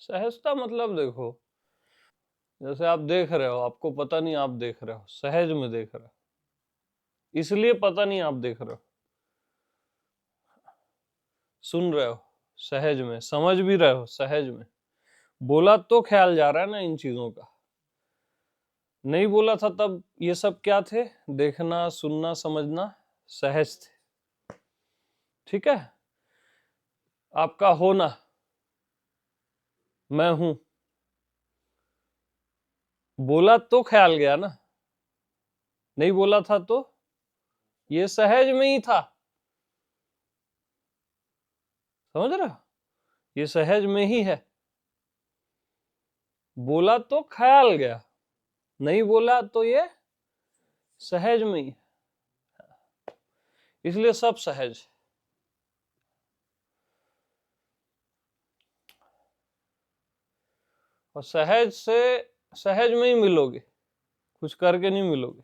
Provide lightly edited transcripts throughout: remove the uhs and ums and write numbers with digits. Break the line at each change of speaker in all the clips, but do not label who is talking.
सहजता मतलब देखो, जैसे आप देख रहे हो, आपको पता नहीं आप देख रहे हो, सहज में देख रहे हो, इसलिए पता नहीं आप देख रहे हो। सुन रहे हो सहज में, समझ भी रहे हो सहज में, बोला तो ख्याल जा रहा है ना इन चीजों का। नहीं बोला था तब ये सब क्या थे? देखना, सुनना, समझना सहज थे। ठीक है। आपका होना, मैं हूं, बोला तो ख्याल गया ना, नहीं बोला था तो ये सहज में ही था। समझ रहे हो? ये सहज में ही है। बोला तो ख्याल गया, नहीं बोला तो ये सहज में ही, इसलिए सब सहज। और सहज से सहज में ही मिलोगे, कुछ करके नहीं मिलोगे।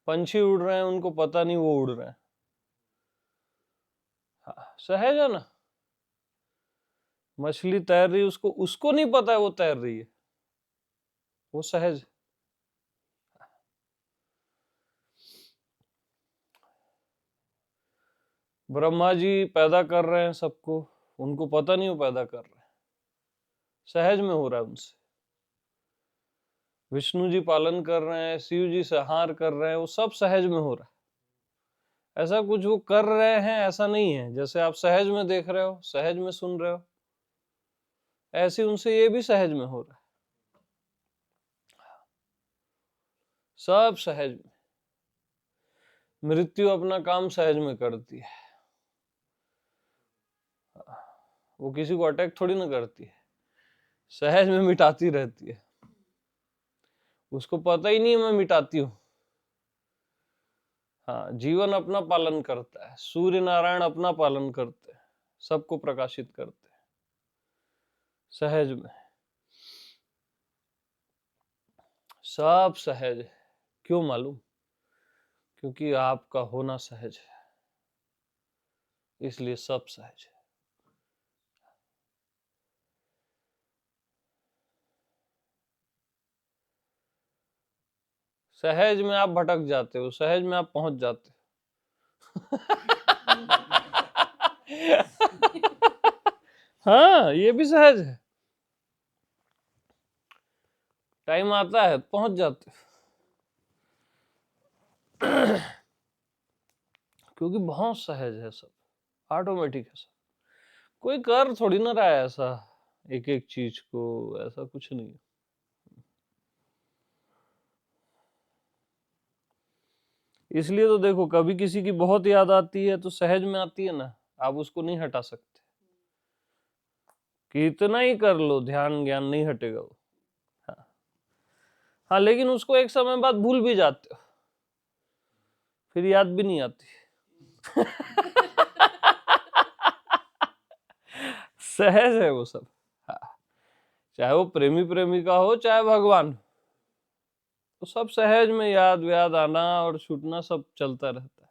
पंछी उड़ रहे हैं, उनको पता नहीं वो उड़ रहे हैं। हाँ, सहज है ना। मछली तैर रही है, उसको उसको नहीं पता है वो तैर रही है, वो सहज। ब्रह्मा जी पैदा कर रहे हैं सबको, उनको पता नहीं वो पैदा कर रहे हैं, सहज में हो रहा है उनसे। विष्णु जी पालन कर रहे हैं, शिव जी संहार कर रहे हैं, वो सब सहज में हो रहा है। ऐसा कुछ वो कर रहे हैं ऐसा नहीं है। जैसे आप सहज में देख रहे हो, सहज में सुन रहे हो, ऐसे उनसे ये भी सहज में हो रहा है, सब सहज में। मृत्यु अपना काम सहज में करती है, वो किसी को अटैक थोड़ी ना करती है, सहज में मिटाती रहती है। उसको पता ही नहीं है मैं मिटाती हूँ। हाँ, जीवन अपना पालन करता है, सूर्य नारायण अपना पालन करते हैं, सबको प्रकाशित करते हैं सहज में। सब सहज है। क्यों मालूम? क्योंकि आपका होना सहज है, इसलिए सब सहज है। सहज में आप भटक जाते हो, सहज में आप पहुंच जाते हो। हाँ, ये भी सहज है। टाइम आता है पहुंच जाते हो। क्योंकि बहुत सहज है सब, ऑटोमेटिक है सब। कोई कर थोड़ी ना रहा है ऐसा एक एक चीज को, ऐसा कुछ नहीं है। इसलिए तो देखो, कभी किसी की बहुत याद आती है तो सहज में आती है ना, आप उसको नहीं हटा सकते, कितना ही कर लो ध्यान ज्ञान नहीं हटेगा वो। हाँ, हाँ, लेकिन उसको एक समय बाद भूल भी जाते हो, फिर याद भी नहीं आती। सहज है वो सब। हाँ, चाहे वो प्रेमी प्रेमिका हो, चाहे भगवान, तो सब सहज में याद व्याद आना और छूटना सब चलता रहता है।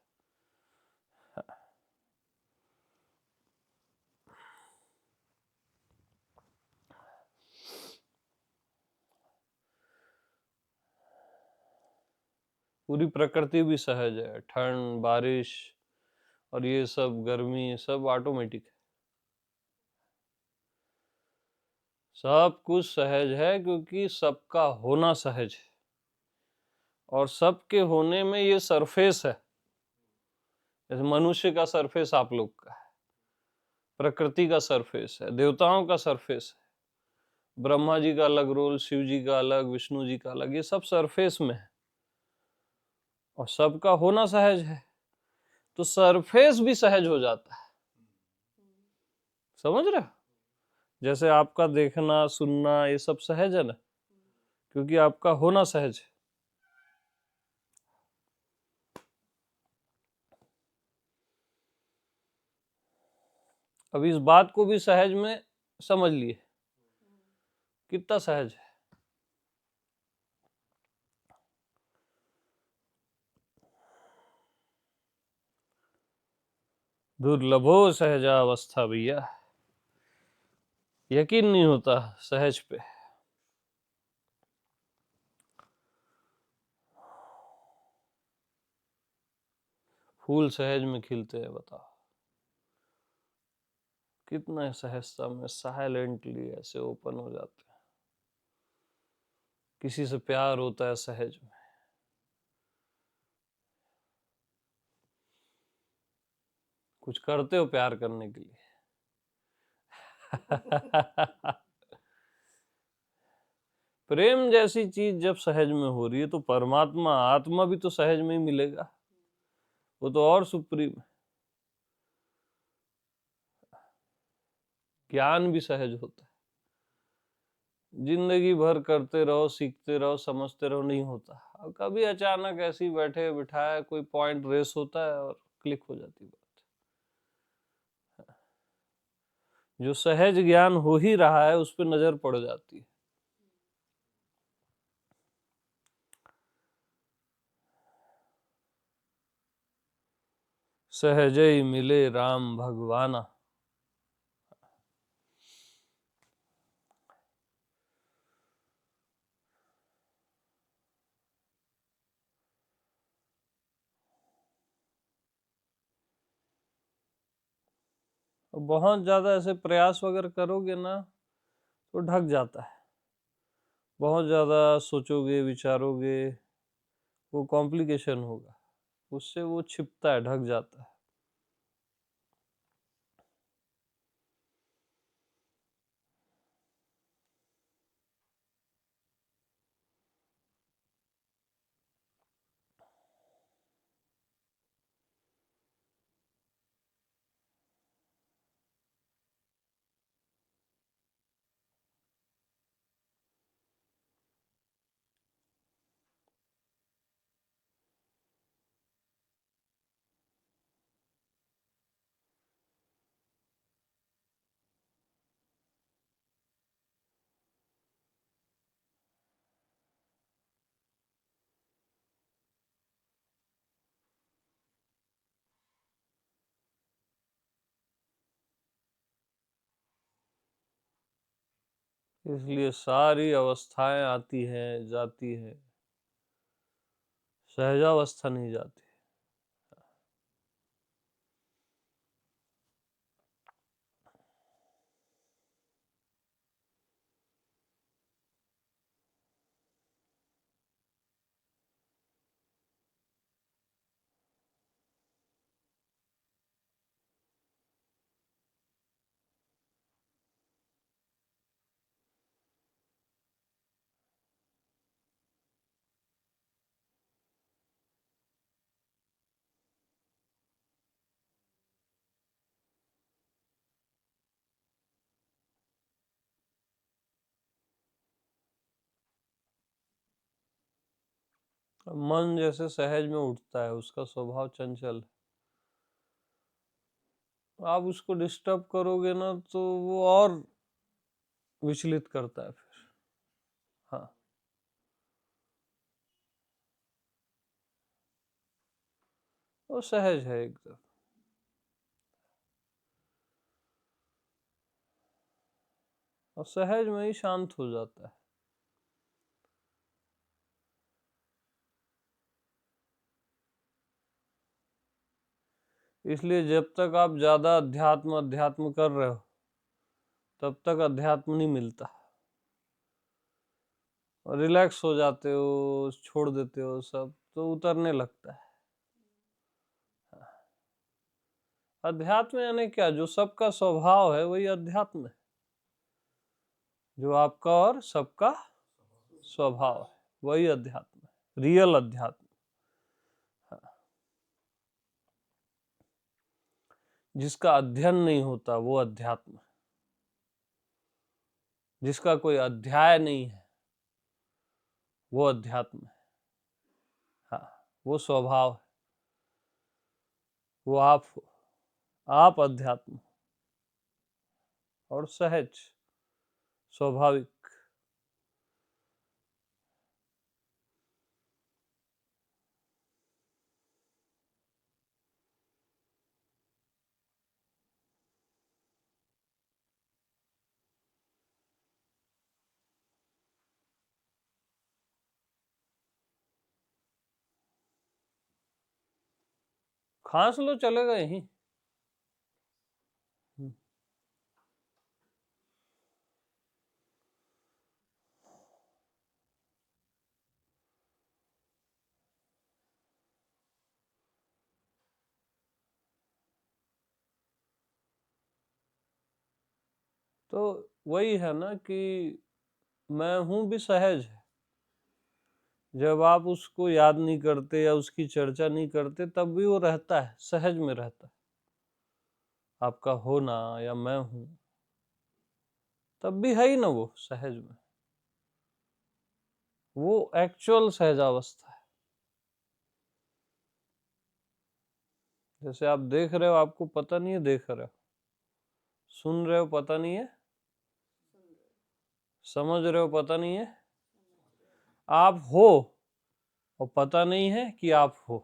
पूरी प्रकृति भी सहज है, ठंड बारिश और ये सब गर्मी सब ऑटोमेटिक है। सब कुछ सहज है क्योंकि सबका होना सहज है, और सबके होने में ये सरफेस है। जैसे मनुष्य का सरफेस आप लोग का है, प्रकृति का सरफेस है, देवताओं का सरफेस है, ब्रह्मा जी का अलग रोल, शिव जी का अलग, विष्णु जी का अलग, ये सब सरफेस में है, और सबका होना सहज है, तो सरफेस भी सहज हो जाता है। समझ रहे हो? जैसे आपका देखना सुनना ये सब सहज है ना, क्योंकि आपका होना सहज है। अब इस बात को भी सहज में समझ लिए, कितना सहज है। दुर्लभो सहजावस्था भैया, यकीन नहीं होता सहज पे। फूल सहज में खिलते हैं, बताओ कितना सहजता में साइलेंटली ऐसे ओपन हो जाते हैं। किसी से प्यार होता है सहज में, कुछ करते हो प्यार करने के लिए। प्रेम जैसी चीज जब सहज में हो रही है तो परमात्मा आत्मा भी तो सहज में ही मिलेगा, वो तो और सुप्रीम है। ज्ञान भी सहज होता है। जिंदगी भर करते रहो, सीखते रहो, समझते रहो, नहीं होता। और कभी अचानक ऐसे ही बैठे बिठाए कोई पॉइंट रेस होता है और क्लिक हो जाती है बात। जो सहज ज्ञान हो ही रहा है उस पर नजर पड़ जाती है। सहज ही मिले राम भगवाना। बहुत ज्यादा ऐसे प्रयास वगैरह करोगे ना तो ढक जाता है। बहुत ज्यादा सोचोगे विचारोगे वो कॉम्प्लिकेशन होगा, उससे वो छिपता है, ढक जाता है। इसलिए सारी अवस्थाएं आती हैं जाती हैं, सहजावस्था नहीं जाती। मन जैसे सहज में उठता है, उसका स्वभाव चंचल। आप उसको डिस्टर्ब करोगे ना तो वो और विचलित करता है फिर। हाँ, वो सहज है एकदम। और सहज में ही शांत हो जाता है। इसलिए जब तक आप ज्यादा अध्यात्म अध्यात्म कर रहे हो तब तक अध्यात्म नहीं मिलता। और रिलैक्स हो जाते हो, छोड़ देते हो सब, तो उतरने लगता है। अध्यात्म यानी क्या? जो सबका स्वभाव है वही अध्यात्म है। जो आपका और सबका स्वभाव है वही अध्यात्म है, रियल अध्यात्म। जिसका अध्ययन नहीं होता वो अध्यात्म है। जिसका कोई अध्याय नहीं है वो अध्यात्म है। हाँ, वो स्वभाव है, वो आप हो। आप अध्यात्म और सहज स्वाभाविक। खांस लो, चलेगा यही। तो वही है ना कि मैं हूं भी सहज है। जब आप उसको याद नहीं करते या उसकी चर्चा नहीं करते तब भी वो रहता है, सहज में रहता है। आपका होना या मैं हूं तब भी है ही ना वो सहज में। वो एक्चुअल सहजावस्था है। जैसे आप देख रहे हो, आपको पता नहीं है देख रहे हो, सुन रहे हो पता नहीं है, समझ रहे हो पता नहीं है, आप हो और पता नहीं है कि आप हो,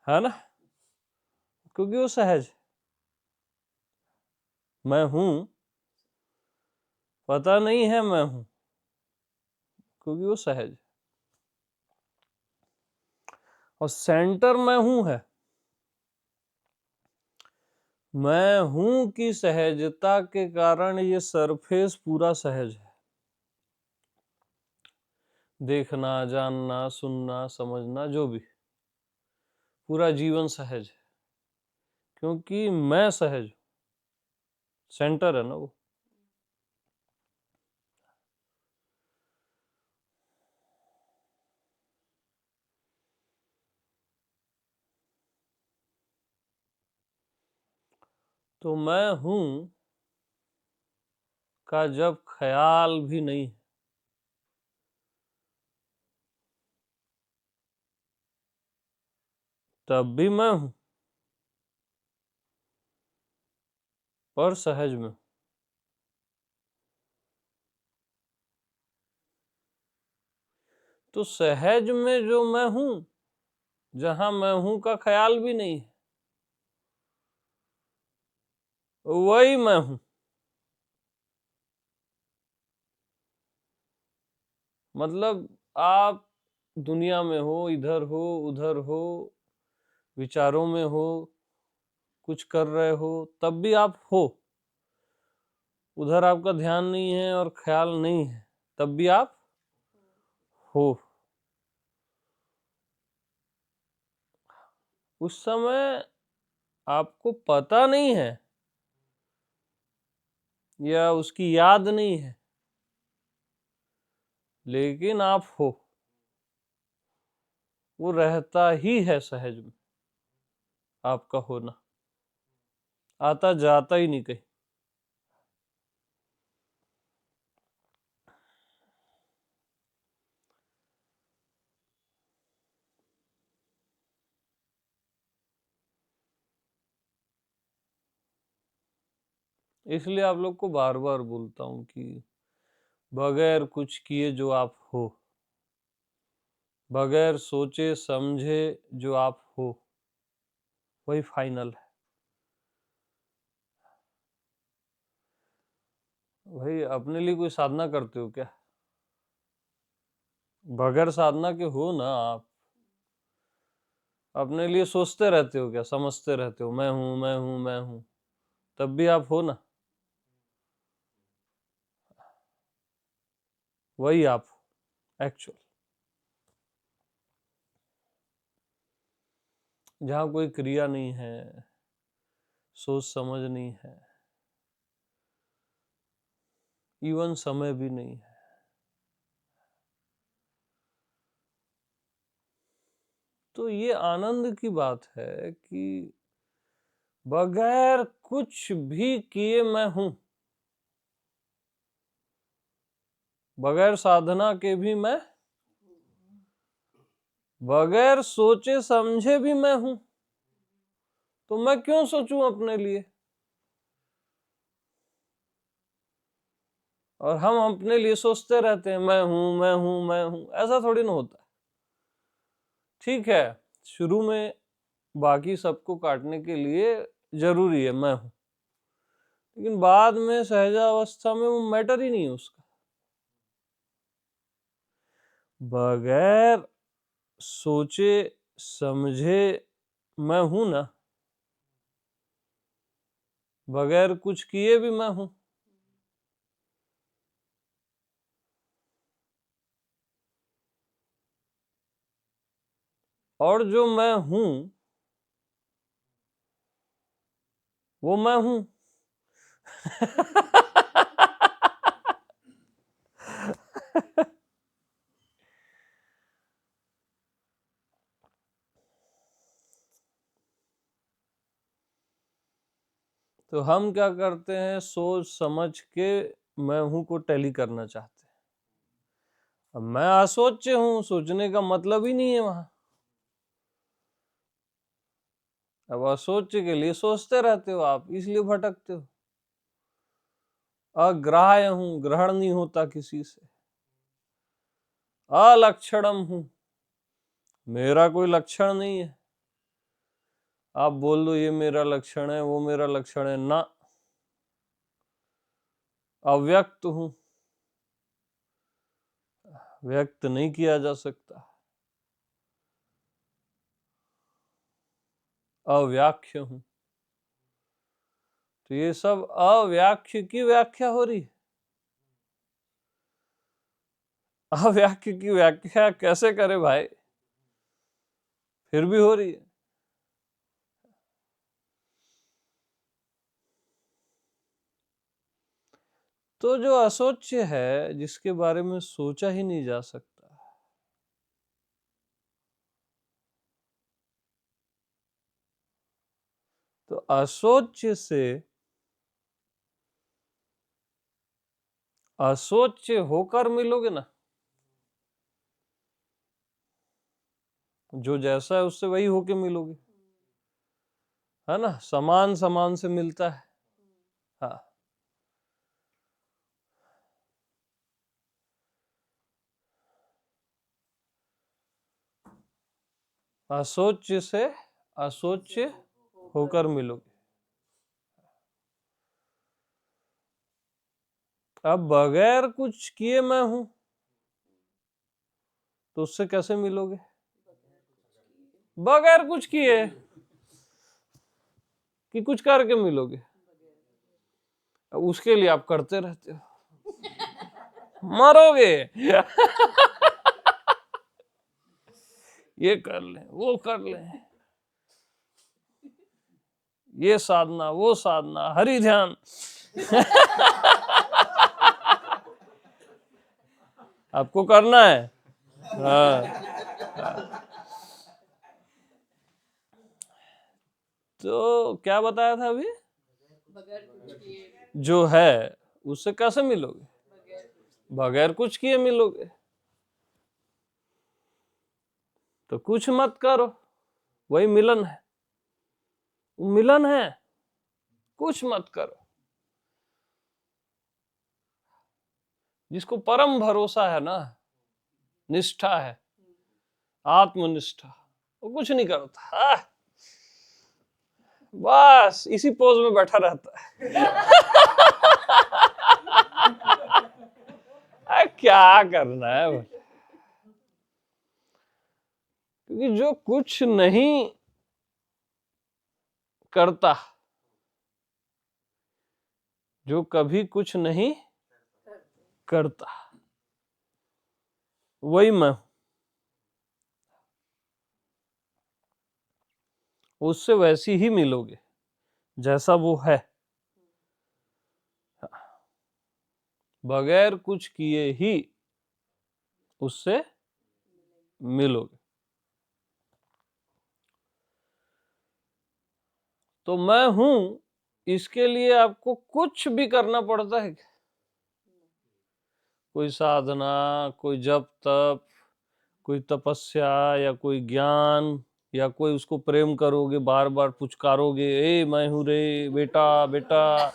है ना? क्योंकि वो सहज। मैं हूं, पता नहीं है मैं हूं, क्योंकि वो सहज। और सेंटर मैं हूं है, मैं हूं की सहजता के कारण ये सरफेस पूरा सहज है। देखना, जानना, सुनना, समझना, जो भी, पूरा जीवन सहज है, क्योंकि मैं सहज, सेंटर है ना वो। तो मैं हूं का जब ख्याल भी नहीं, तब भी मैं हूं, पर सहज में। तो सहज में जो मैं हूं, जहां मैं हूं का ख्याल भी नहीं है, वही मैं हूं। मतलब आप दुनिया में हो, इधर हो, उधर हो, विचारों में हो, कुछ कर रहे हो, तब भी आप हो। उधर आपका ध्यान नहीं है और ख्याल नहीं है, तब भी आप हो। उस समय आपको पता नहीं है या उसकी याद नहीं है, लेकिन आप हो। वो रहता ही है सहज में, आपका होना आता जाता ही नहीं कहीं। इसलिए आप लोग को बार बार बोलता हूं कि बगैर कुछ किए जो आप हो, बगैर सोचे समझे जो आप हो, वही फाइनल है। भाई अपने लिए कोई साधना करते हो क्या? बगैर साधना के हो ना आप? अपने लिए सोचते रहते हो क्या, समझते रहते हो मैं हूं मैं हूं मैं हूं, तब भी आप हो ना? वही आप एक्चुअल। जहां कोई क्रिया नहीं है, सोच समझ नहीं है, इवन समय भी नहीं है, तो ये आनंद की बात है कि बगैर कुछ भी किए मैं हूं, बगैर साधना के भी मैं, बगैर सोचे समझे भी मैं हूं। तो मैं क्यों सोचूं अपने लिए? और हम अपने लिए सोचते रहते हैं मैं हूं मैं हूं मैं हूं, ऐसा थोड़ी ना होता है। ठीक है, शुरू में बाकी सबको काटने के लिए जरूरी है मैं हूं, लेकिन बाद में सहजावस्था में वो मैटर ही नहीं है उसका। बगैर सोचे समझे मैं हूं ना, बगैर कुछ किए भी मैं हूं। और जो मैं हूं वो मैं हूं। तो हम क्या करते हैं, सोच समझ के मैं हूं को टैली करना चाहते हैं। अब मैं असोच्य हूं, सोचने का मतलब ही नहीं है वहां। अब असोच्य के लिए सोचते रहते हो आप, इसलिए भटकते हो। अग्राह्य हूं, ग्रहण नहीं होता किसी से। अलक्षणम हूं, मेरा कोई लक्षण नहीं है। आप बोल दो ये मेरा लक्षण है, वो मेरा लक्षण है, ना। अव्यक्त हूं, व्यक्त नहीं किया जा सकता। अव्याख्य हूं, तो ये सब अव्याख्य की व्याख्या हो रही है। अव्याख्य की व्याख्या कैसे करे भाई, फिर भी हो रही है। तो जो असोच्य है, जिसके बारे में सोचा ही नहीं जा सकता, तो असोच्य से असोच्य होकर मिलोगे ना। जो जैसा है उससे वही होके मिलोगे, है ना। समान समान से मिलता है। हाँ, असोच्य से असोच्य होकर मिलोगे। अब बगैर कुछ किए मैं हूं, तो उससे कैसे मिलोगे? बगैर कुछ किए कि कुछ करके मिलोगे। अब उसके लिए आप करते रहते हो, मरोगे। ये कर ले, वो कर ले, ये साधना, वो साधना, हरि ध्यान। आपको करना है। हाँ। तो क्या बताया था अभी? जो है उससे कैसे मिलोगे? बगैर कुछ किए मिलोगे। तो कुछ मत करो, वही मिलन है। मिलन है, कुछ मत करो। जिसको परम भरोसा है ना, निष्ठा है, आत्मनिष्ठा, वो कुछ नहीं करता। बस इसी पोज में बैठा रहता है। क्या करना है भाई? क्योंकि जो कुछ नहीं करता, जो कभी कुछ नहीं करता, वही मैं हूं। उससे वैसी ही मिलोगे जैसा वो है, बगैर कुछ किए ही उससे मिलोगे। तो मैं हूं, इसके लिए आपको कुछ भी करना पड़ता है क्या? कोई साधना, कोई जप तप, कोई तपस्या, या कोई ज्ञान, या कोई उसको प्रेम करोगे, बार बार पुचकारोगे, ए मैं हूं रे बेटा बेटा।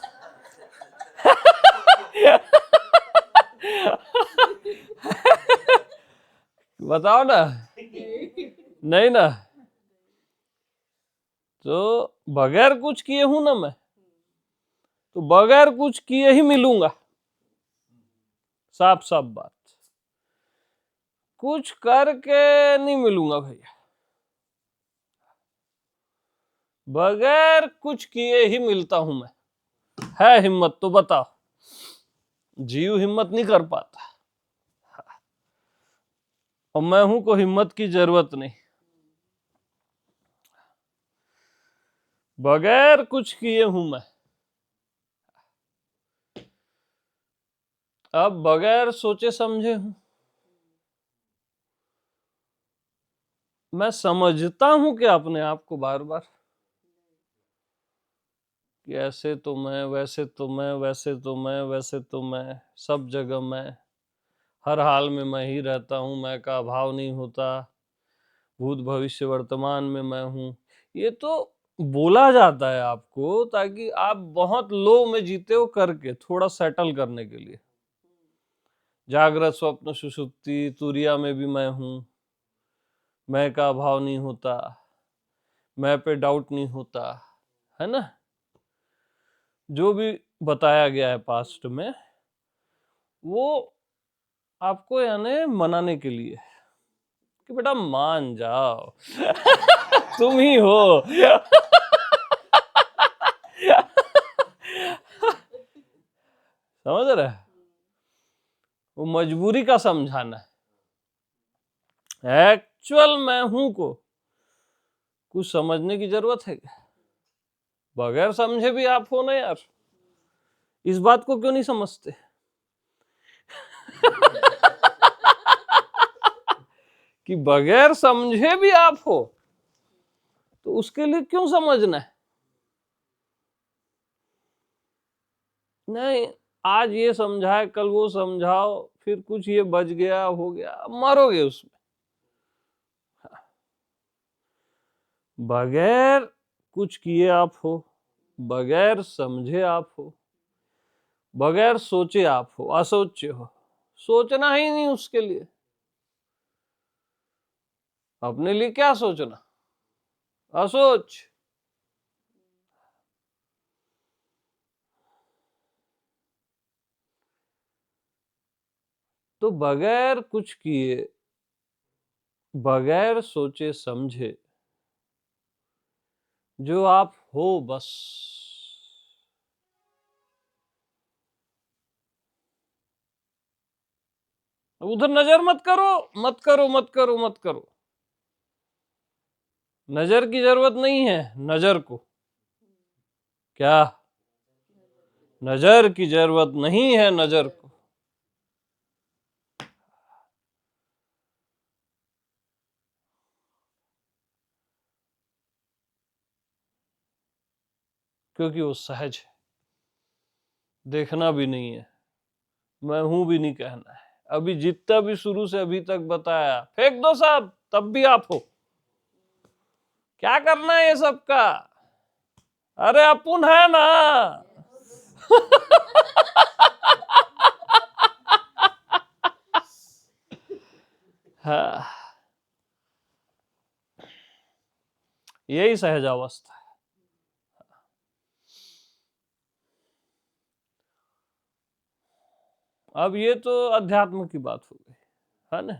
बताओ ना। नहीं ना। तो बगैर कुछ किए हूं ना मैं, तो बगैर कुछ किए ही मिलूंगा। साफ साफ बात, कुछ करके नहीं मिलूंगा भैया। बगैर कुछ किए ही मिलता हूं मैं। है हिम्मत तो बताओ। जीव हिम्मत नहीं कर पाता, और मैं हूं को हिम्मत की जरूरत नहीं। बगैर कुछ किए हूं मैं। अब बगैर सोचे समझे हूं। मैं समझता हूं कि अपने आप को बार बार कि ऐसे तो मैं, वैसे तो मैं, वैसे तो मैं, वैसे तो मैं, सब जगह मैं, हर हाल में मैं ही रहता हूं, मैं का अभाव नहीं होता, भूत भविष्य वर्तमान में मैं हूं। ये तो बोला जाता है आपको ताकि आप बहुत लो में जीते हो करके थोड़ा सेटल करने के लिए। जागृत स्वप्न सुषुप्ति तुरिया में भी मैं हूं, मैं का अभाव नहीं होता, मैं पे डाउट नहीं होता, है ना। जो भी बताया गया है पास्ट में, वो आपको यानी मनाने के लिए कि बेटा मान जाओ तुम ही हो। समझ रहे, वो मजबूरी का समझाना है। एक्चुअल मैं हूं को कुछ समझने की जरूरत है क्या? बगैर समझे भी आप हो ना यार। इस बात को क्यों नहीं समझते? कि बगैर समझे भी आप हो, तो उसके लिए क्यों समझना है? नहीं, आज ये समझाए कल वो समझाओ, फिर कुछ ये बच गया हो गया, मरोगे उसमें। बगैर कुछ किए आप हो, बगैर समझे आप हो, बगैर सोचे आप हो, असोच्य हो। सोचना ही नहीं उसके लिए। अपने लिए क्या सोचना, असोच। तो बगैर कुछ किए, बगैर सोचे समझे जो आप हो, बस। उधर नजर मत करो, मत करो, मत करो, मत करो। नजर की जरूरत नहीं है नजर को। क्या? नजर की जरूरत नहीं है नजर को। क्योंकि वो सहज है। देखना भी नहीं है, मैं हूं भी नहीं कहना है। अभी जितना भी शुरू से अभी तक बताया फेंक दो सब, तब भी आप हो। क्या करना है ये सबका? अरे अपुन है ना। हाँ, यही सहज अवस्था है। अब ये तो अध्यात्म की बात हो गई, है ना।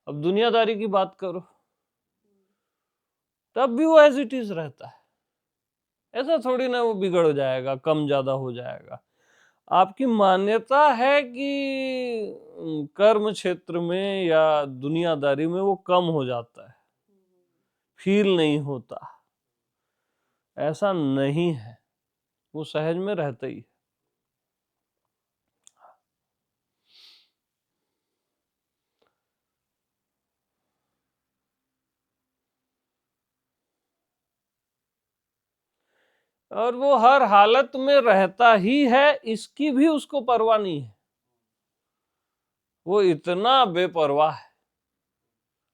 अब दुनियादारी की बात करो, तब भी वो एज इट इज रहता है। ऐसा थोड़ी ना वो बिगड़ जाएगा, कम ज्यादा हो जाएगा। आपकी मान्यता है कि कर्म क्षेत्र में या दुनियादारी में वो कम हो जाता है, फील नहीं होता। ऐसा नहीं है, वो सहज में रहता ही है। और वो हर हालत में रहता ही है, इसकी भी उसको परवाह नहीं है। वो इतना बेपरवाह है,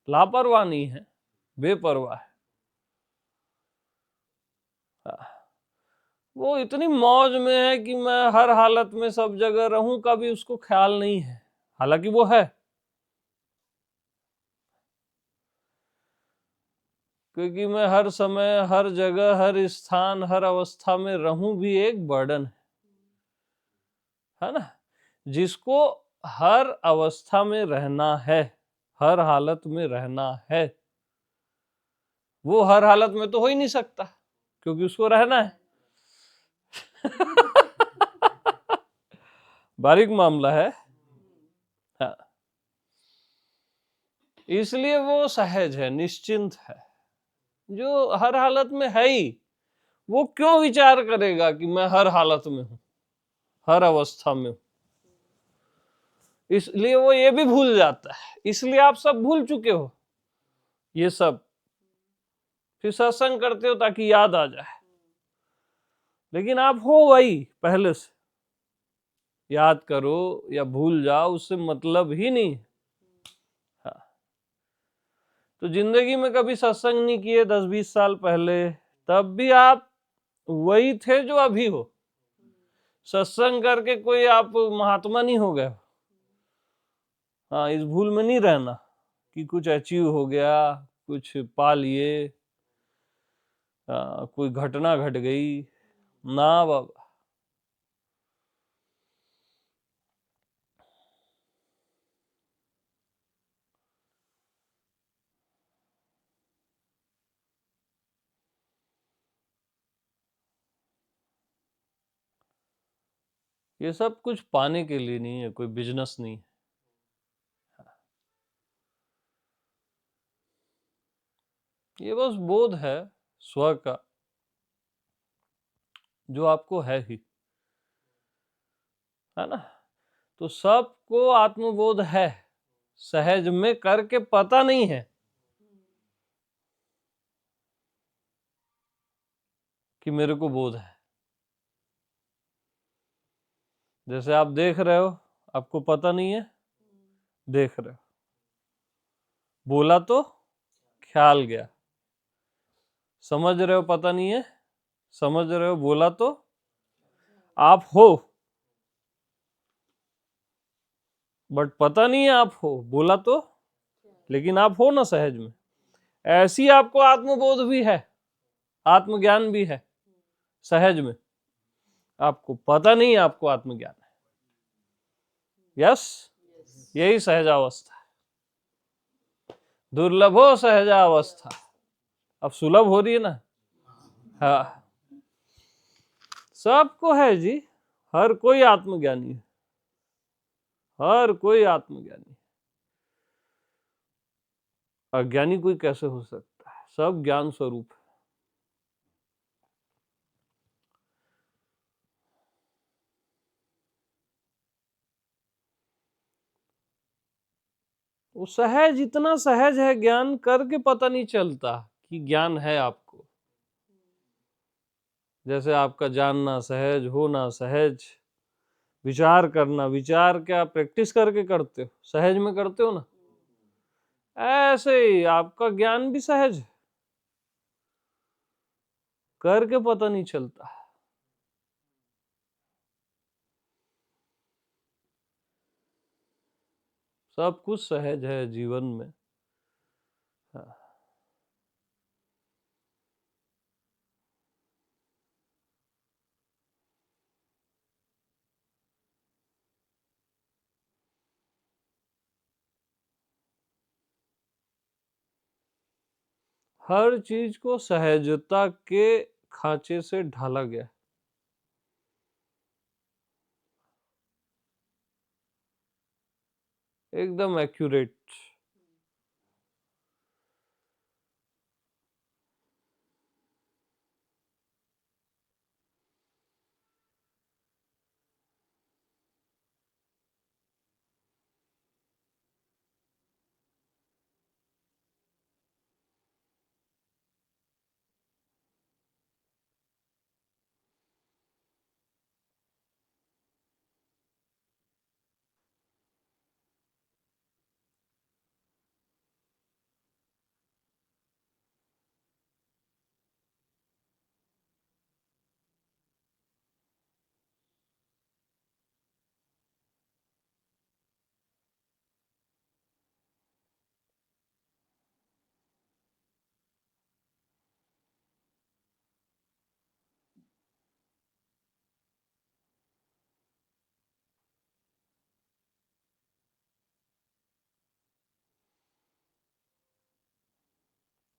लापरवाह नहीं है, बेपरवाह है। वो इतनी मौज में है कि मैं हर हालत में सब जगह रहूं का भी उसको ख्याल नहीं है, हालांकि वो है। क्योंकि मैं हर समय, हर जगह, हर स्थान, हर अवस्था में रहूं भी एक बर्डन है ना। जिसको हर अवस्था में रहना है, हर हालत में रहना है, वो हर हालत में तो हो ही नहीं सकता। क्योंकि उसको रहना है। बारीक मामला है। हाँ, इसलिए वो सहज है, निश्चिंत है। जो हर हालत में है ही, वो क्यों विचार करेगा कि मैं हर हालत में हूं, हर अवस्था में हूं। इसलिए वो ये भी भूल जाता है। इसलिए आप सब भूल चुके हो ये सब, फिर सत्संग करते हो ताकि याद आ जाए, लेकिन आप हो वही पहले से। याद करो या भूल जाओ, उससे मतलब ही नहीं। हाँ, तो जिंदगी में कभी सत्संग नहीं किए 10-20 साल पहले, तब भी आप वही थे जो अभी हो। सत्संग करके कोई आप महात्मा नहीं हो गए। हाँ, इस भूल में नहीं रहना कि कुछ अचीव हो गया, कुछ पा लिए, कोई घटना घट गई। ना बाबा, ये सब कुछ पाने के लिए नहीं है, कोई बिजनेस नहीं है। ये बस बोध है स्व का, जो आपको है ही, है ना। तो सबको आत्मबोध है, सहज में करके पता नहीं है कि मेरे को बोध है। जैसे आप देख रहे हो, आपको पता नहीं है, देख रहे हो। बोला तो ख्याल गया। समझ रहे हो, पता नहीं है, समझ रहे हो। बोला तो आप हो, बट पता नहीं है आप हो। बोला तो, लेकिन आप हो ना सहज में। ऐसी आपको आत्मबोध भी है, आत्मज्ञान भी है सहज में। आपको पता नहीं आपको आत्मज्ञान है। यस, यही सहजावस्था है। दुर्लभो सहजावस्था, अब सुलभ हो रही है ना। हाँ, सबको है जी। हर कोई आत्मज्ञानी है, हर कोई आत्मज्ञानी। अज्ञानी कोई कैसे हो सकता है? सब ज्ञान स्वरूप है। वो सहज, इतना सहज है, ज्ञान करके पता नहीं चलता कि ज्ञान है आपको। जैसे आपका जानना सहज, होना सहज, विचार करना, विचार क्या प्रैक्टिस करके करते हो, सहज में करते हो ना, ऐसे ही आपका ज्ञान भी सहज है, करके पता नहीं चलता। सब कुछ सहज है जीवन में। हाँ। हर चीज को सहजता के खांचे से ढाला गया, एकदम एक्यूरेट।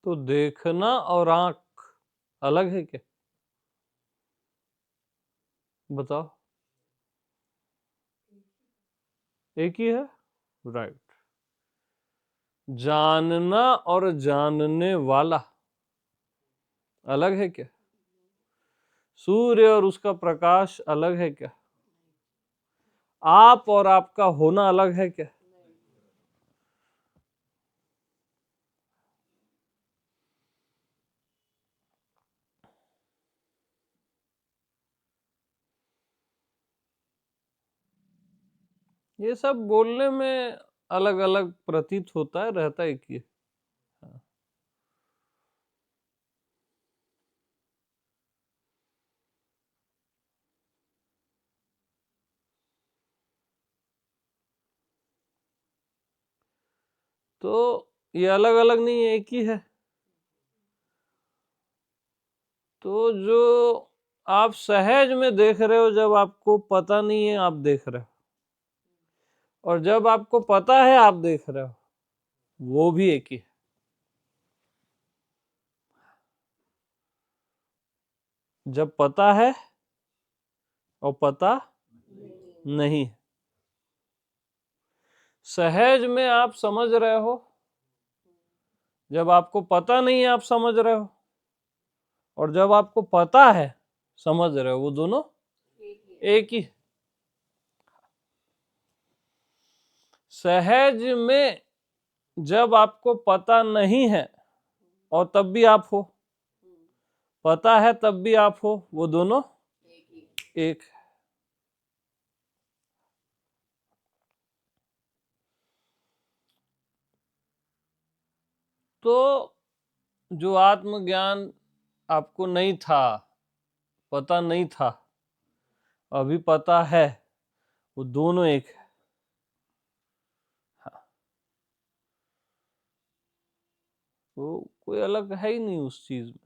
तो देखना और आंख अलग है क्या? बताओ, एक ही है, राइट। जानना और जानने वाला अलग है क्या? सूर्य और उसका प्रकाश अलग है क्या? आप और आपका होना अलग है क्या? ये सब बोलने में अलग अलग प्रतीत होता है, रहता एक ही है। तो ये अलग अलग नहीं है, एक ही है। तो जो आप सहज में देख रहे हो, जब आपको पता नहीं है आप देख रहे हो, और जब आपको पता है आप देख रहे हो, वो भी एक ही है। जब पता है और पता नहीं, सहज में आप समझ रहे हो, जब आपको पता नहीं है आप समझ रहे हो, और जब आपको पता है समझ रहे हो, वो दोनों एक ही। सहज में जब आपको पता नहीं है और तब भी आप हो, पता है तब भी आप हो, वो दोनों एक। तो जो आत्मज्ञान आपको नहीं था, पता नहीं था, अभी पता है, वो दोनों एक है। हाँ, वो कोई अलग है ही नहीं उस चीज में।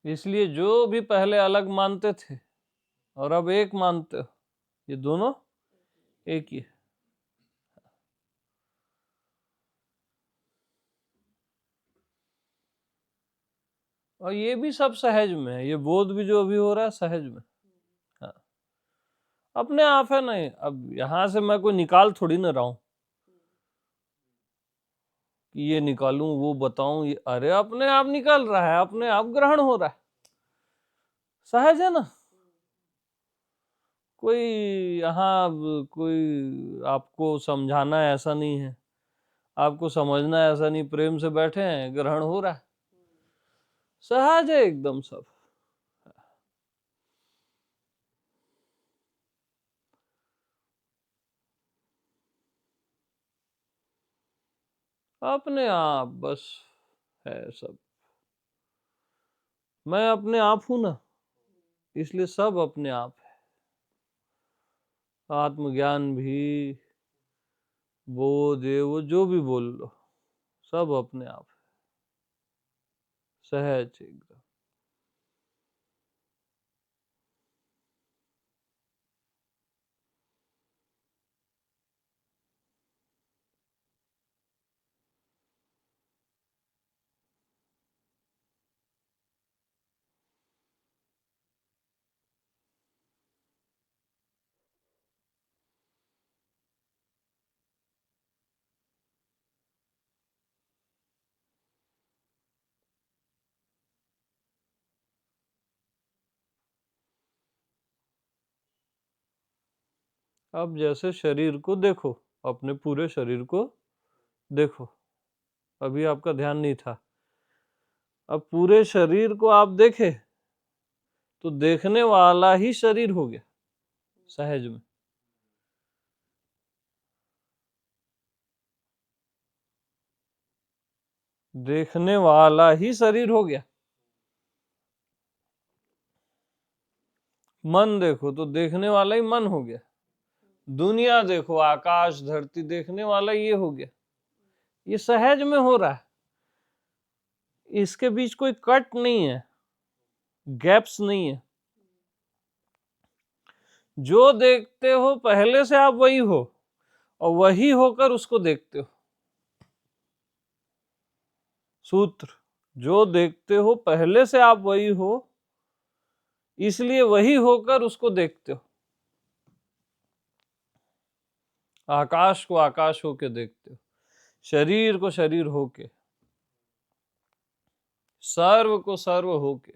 इसलिए जो भी पहले अलग मानते थे और अब एक मानते हो, ये दोनों एक ही है। और ये भी सब सहज में है, ये बोध भी जो अभी हो रहा है सहज में। हाँ, अपने आप है। नहीं, अब यहां से मैं कोई निकाल थोड़ी ना रहा हूं कि ये निकालूं वो बताऊं, ये अरे अपने आप निकल रहा है, अपने आप ग्रहण हो रहा है, सहज है ना। कोई यहाँ कोई आपको समझाना है ऐसा नहीं है, आपको समझना है ऐसा नहीं, प्रेम से बैठे हैं, ग्रहण हो रहा है, सहज है एकदम सब। अपने आप बस है सब। मैं अपने आप हूं ना, इसलिए सब अपने आप है। आत्मज्ञान भी, बोध ये वो जो भी बोल लो, सब अपने आप है, सहज एकदम। अब जैसे शरीर को देखो, अपने पूरे शरीर को देखो, अभी आपका ध्यान नहीं था, अब पूरे शरीर को आप देखे तो देखने वाला ही शरीर हो गया सहज में। देखने वाला ही शरीर हो गया। मन देखो तो देखने वाला ही मन हो गया। दुनिया देखो, आकाश धरती, देखने वाला ये हो गया। ये सहज में हो रहा है, इसके बीच कोई कट नहीं है, गैप्स नहीं है। जो देखते हो पहले से आप वही हो और वही होकर उसको देखते हो। सूत्र, जो देखते हो पहले से आप वही हो, इसलिए वही होकर उसको देखते हो। आकाश को आकाश होके देखते हो, शरीर को शरीर होके, सर्व को सर्व होके,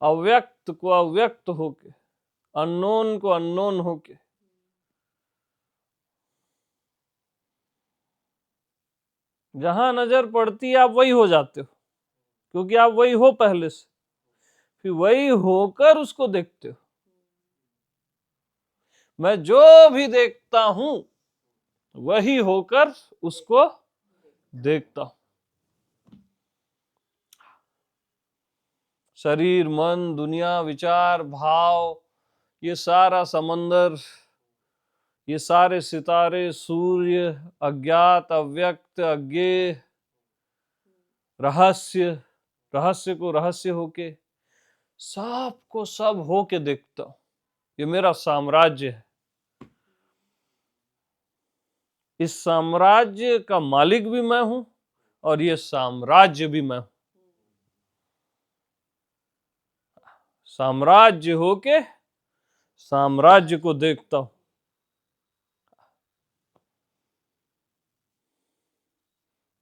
अव्यक्त को अव्यक्त होके, अननोन को अननोन होके। जहां नजर पड़ती है आप वही हो जाते हो, क्योंकि आप वही हो पहले से, फिर वही होकर उसको देखते हो। मैं जो भी देखता हूं वही होकर उसको देखता हूं। शरीर, मन, दुनिया, विचार, भाव, ये सारा समंदर, ये सारे सितारे, सूर्य, अज्ञात, अव्यक्त, अज्ञेय, रहस्य, रहस्य को रहस्य होके, सब को सब होके देखता हूं। ये मेरा साम्राज्य है। इस साम्राज्य का मालिक भी मैं हूं और ये साम्राज्य भी मैं हूं। साम्राज्य होके साम्राज्य को देखता हूं।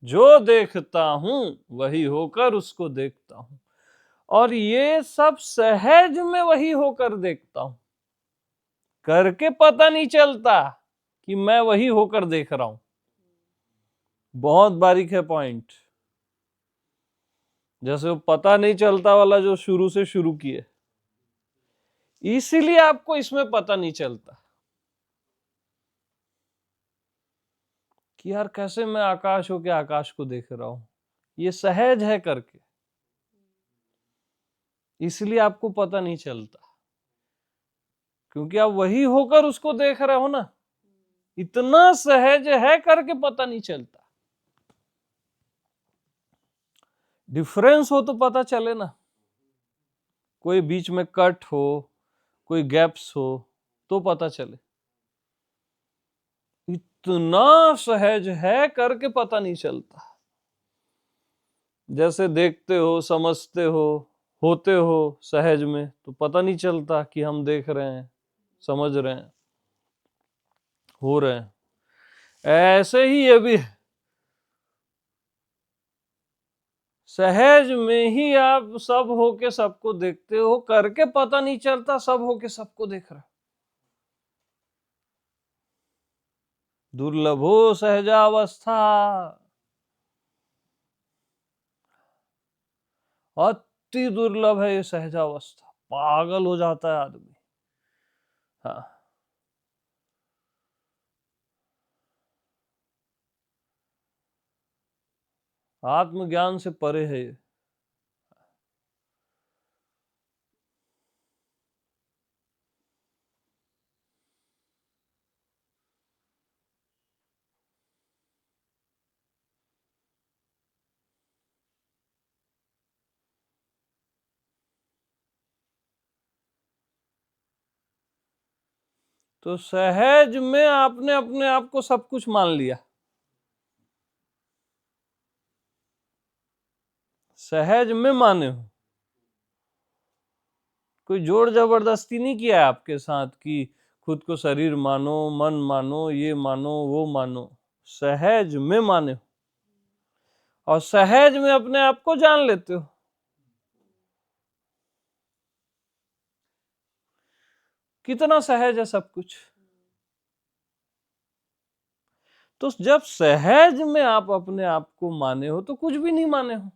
जो देखता हूं वही होकर उसको देखता हूं, और ये सब सहज में वही होकर देखता हूं। करके पता नहीं चलता कि मैं वही होकर देख रहा हूं। बहुत बारीक है पॉइंट। जैसे वो पता नहीं चलता वाला जो शुरू से शुरू किए, इसीलिए आपको इसमें पता नहीं चलता कि यार कैसे मैं आकाश होके आकाश को देख रहा हूं। ये सहज है करके, इसलिए आपको पता नहीं चलता, क्योंकि आप वही होकर उसको देख रहे हो ना। इतना सहज है करके पता नहीं चलता। डिफरेंस हो तो पता चले ना, कोई बीच में कट हो, कोई गैप्स हो, तो पता चले। इतना सहज है करके पता नहीं चलता। जैसे देखते हो, समझते हो, होते हो सहज में, तो पता नहीं चलता कि हम देख रहे हैं, समझ रहे हैं, हो रहे हैं। ऐसे ही ये भी है। सहज में ही आप सब होके सबको देखते हो, करके पता नहीं चलता सब होके सबको देख रहे हो। दुर्लभो सहजावस्था, अति दुर्लभ है ये सहजावस्था। पागल हो जाता है आदमी। हाँ, आत्मज्ञान से परे है ये। तो सहज में आपने अपने आप को सब कुछ मान लिया। सहज में माने हो, कोई जोर जबरदस्ती नहीं किया है आपके साथ कि खुद को शरीर मानो, मन मानो, ये मानो, वो मानो। सहज में माने हो और सहज में अपने आप को जान लेते हो। कितना सहज है सब कुछ। तो जब सहज में आप अपने आप को माने हो तो कुछ भी नहीं माने हो।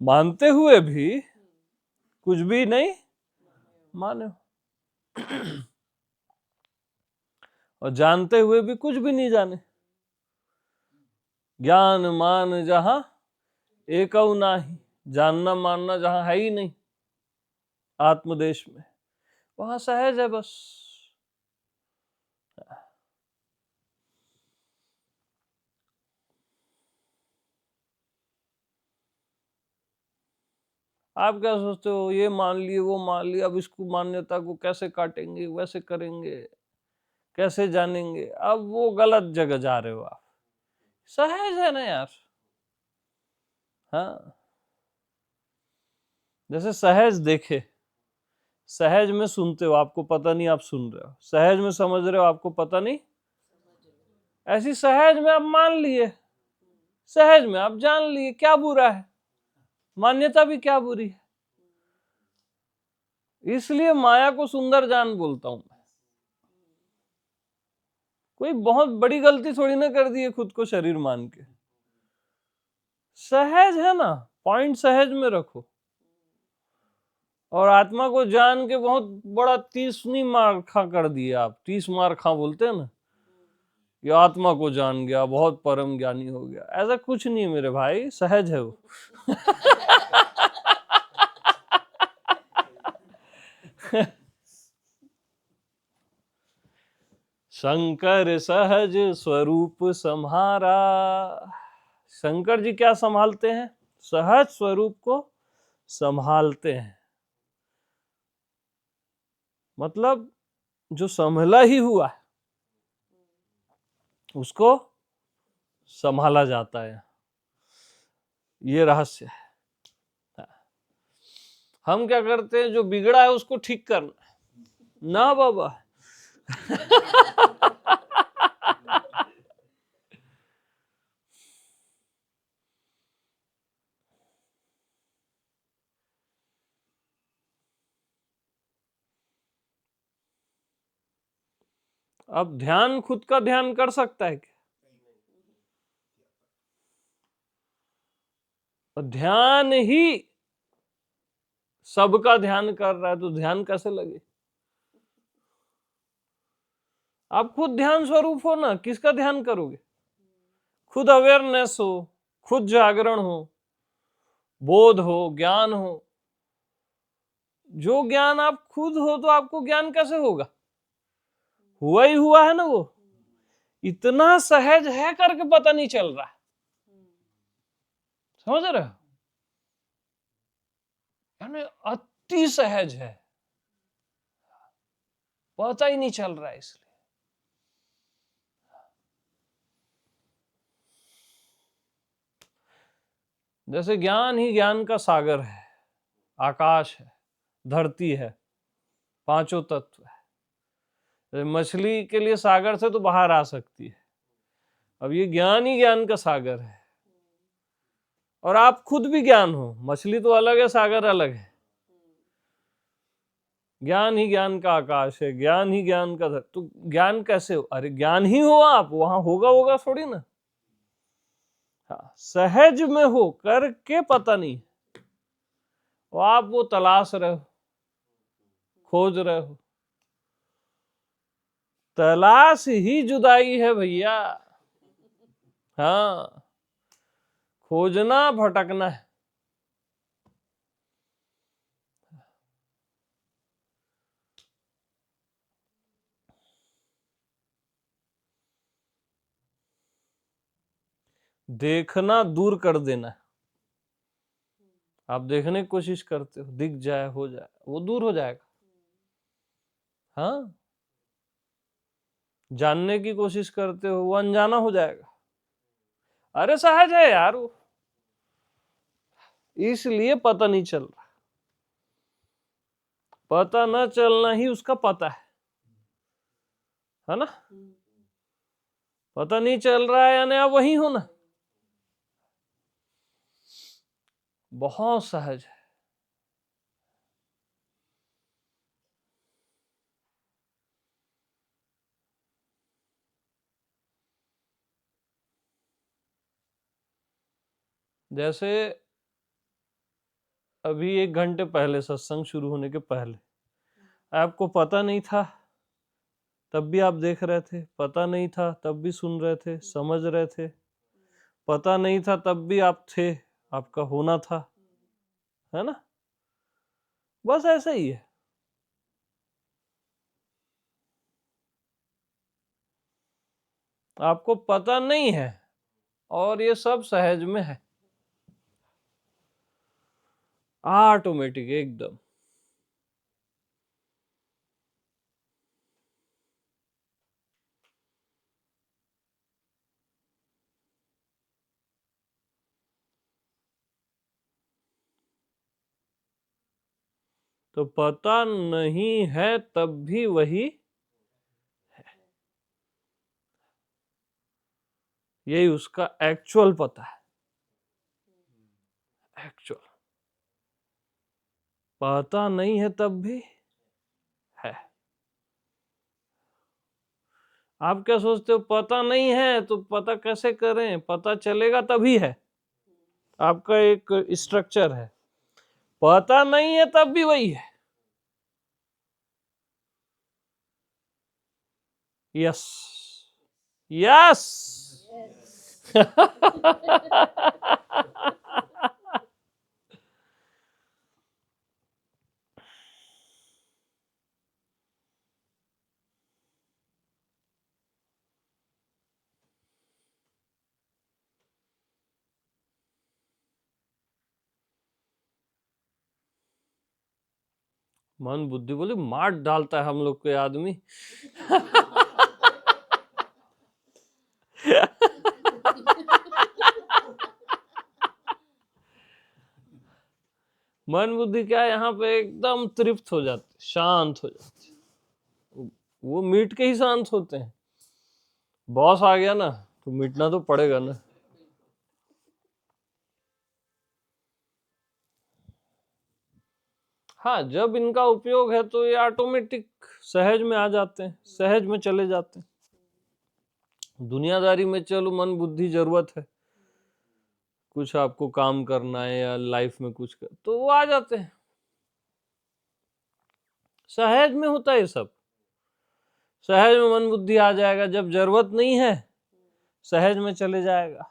मानते हुए भी कुछ भी नहीं माने हो, और जानते हुए भी कुछ भी नहीं जाने। ज्ञान मान जहां एकौ नाही, जानना मानना जहां है ही नहीं आत्मदेश में, वहां सहज है बस। आप क्या सोचते हो, ये मान लिए वो मान लिया, अब इसको मान्यता को कैसे काटेंगे, वैसे करेंगे, कैसे जानेंगे? अब वो गलत जगह जा रहे हो आप। सहज है ना यार। हाँ, जैसे सहज देखे, सहज में सुनते हो, आपको पता नहीं आप सुन रहे हो, सहज में समझ रहे हो, आपको पता नहीं। ऐसी सहज में आप मान लिए, सहज में आप जान लिए, क्या बुरा है? मान्यता भी क्या बुरी है? इसलिए माया को सुंदर जान बोलता हूं मैं। कोई बहुत बड़ी गलती थोड़ी ना कर दी है खुद को शरीर मान के। सहज है ना, पॉइंट सहज में रखो। और आत्मा को जान के बहुत बड़ा 30वीं मार खा कर दिया आप। 30 मार खा बोलते हैं ना, ये आत्मा को जान गया, बहुत परम ज्ञानी हो गया। ऐसा कुछ नहीं मेरे भाई, सहज है वो। शंकर सहज स्वरूप सम्हारा। शंकर जी क्या संभालते हैं? सहज स्वरूप को संभालते हैं। मतलब जो संभला ही हुआ है उसको संभाला जाता है, ये रहस्य है। हम क्या करते हैं, जो बिगड़ा है उसको ठीक करना ना बाबा। अब ध्यान खुद का ध्यान कर सकता है क्या? ध्यान ही सबका ध्यान कर रहा है तो ध्यान कैसे लगे? आप खुद ध्यान स्वरूप हो ना, किसका ध्यान करोगे? खुद अवेयरनेस हो, खुद जागरण हो, बोध हो, ज्ञान हो। जो ज्ञान आप खुद हो तो आपको ज्ञान कैसे होगा? हुआ ही हुआ है ना वो। इतना सहज है करके पता नहीं चल रहा है। समझ रहे हो? यानी अति सहज है, पता ही नहीं चल रहा है। इसलिए जैसे ज्ञान ही ज्ञान का सागर है, आकाश है, धरती है, पांचों तत्व है। मछली के लिए सागर से तो बाहर आ सकती है, अब ये ज्ञान ही ज्ञान का सागर है। और आप खुद भी ज्ञान हो। मछली तो अलग है, सागर अलग है। ज्ञान ही ज्ञान का आकाश है, ज्ञान ही ज्ञान का तो ज्ञान कैसे हो? अरे ज्ञान ही हो आप, वहां होगा होगा थोड़ी ना। हाँ, सहज में हो करके पता नहीं, वो आप वो तलाश रहे हो, खोज रहे हो। तलाश ही जुदाई है भैया। हाँ, खोजना भटकना है। देखना दूर कर देना है। आप देखने की कोशिश करते हो, दिख जाए, हो जाए, वो दूर हो जाएगा। हाँ, जानने की कोशिश करते हो, वो अनजाना हो जाएगा। अरे सहज है यार वो, इसलिए पता नहीं चल रहा। पता न चलना ही उसका पता है ना? पता नहीं चल रहा है यानी आप वही हो ना। बहुत सहज है। जैसे अभी 1 घंटे पहले, सत्संग शुरू होने के पहले, आपको पता नहीं था तब भी आप देख रहे थे, पता नहीं था तब भी सुन रहे थे, समझ रहे थे, पता नहीं था तब भी आप थे, आपका होना था, है ना? बस ऐसा ही है। आपको पता नहीं है और ये सब सहज में है। ऑटोमेटिक एकदम। तो पता नहीं है तब भी वही है, यही उसका एक्चुअल पता है। एक्चुअल पता नहीं है तब भी है। आप क्या सोचते हो पता नहीं है तो पता कैसे करें, पता चलेगा तभी है। आपका एक स्ट्रक्चर है, पता नहीं है तब भी वही है। Yes yes. मन बुद्धि बोले मार डालता है हम लोग के आदमी। मन बुद्धि क्या है, यहाँ पे एकदम तृप्त हो जाते, शांत हो जाते। वो मीट के ही शांत होते हैं। बॉस आ गया ना तो मीटना तो पड़ेगा ना। हाँ, जब इनका उपयोग है तो ये ऑटोमेटिक सहज में आ जाते हैं, सहज में चले जाते हैं। दुनियादारी में चलो मन बुद्धि जरूरत है, कुछ आपको काम करना है या लाइफ में कुछ कर, तो वो आ जाते हैं। सहज में होता है ये सब, सहज में मन बुद्धि आ जाएगा। जब जरूरत नहीं है सहज में चले जाएगा।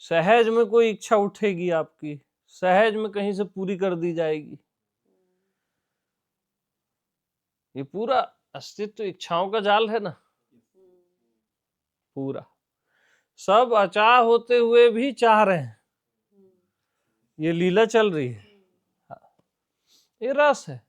सहज में कोई इच्छा उठेगी आपकी, सहज में कहीं से पूरी कर दी जाएगी। ये पूरा अस्तित्व इच्छाओं का जाल है ना, पूरा। सब अचाह होते हुए भी चाह रहे हैं, ये लीला चल रही है। ये रस है।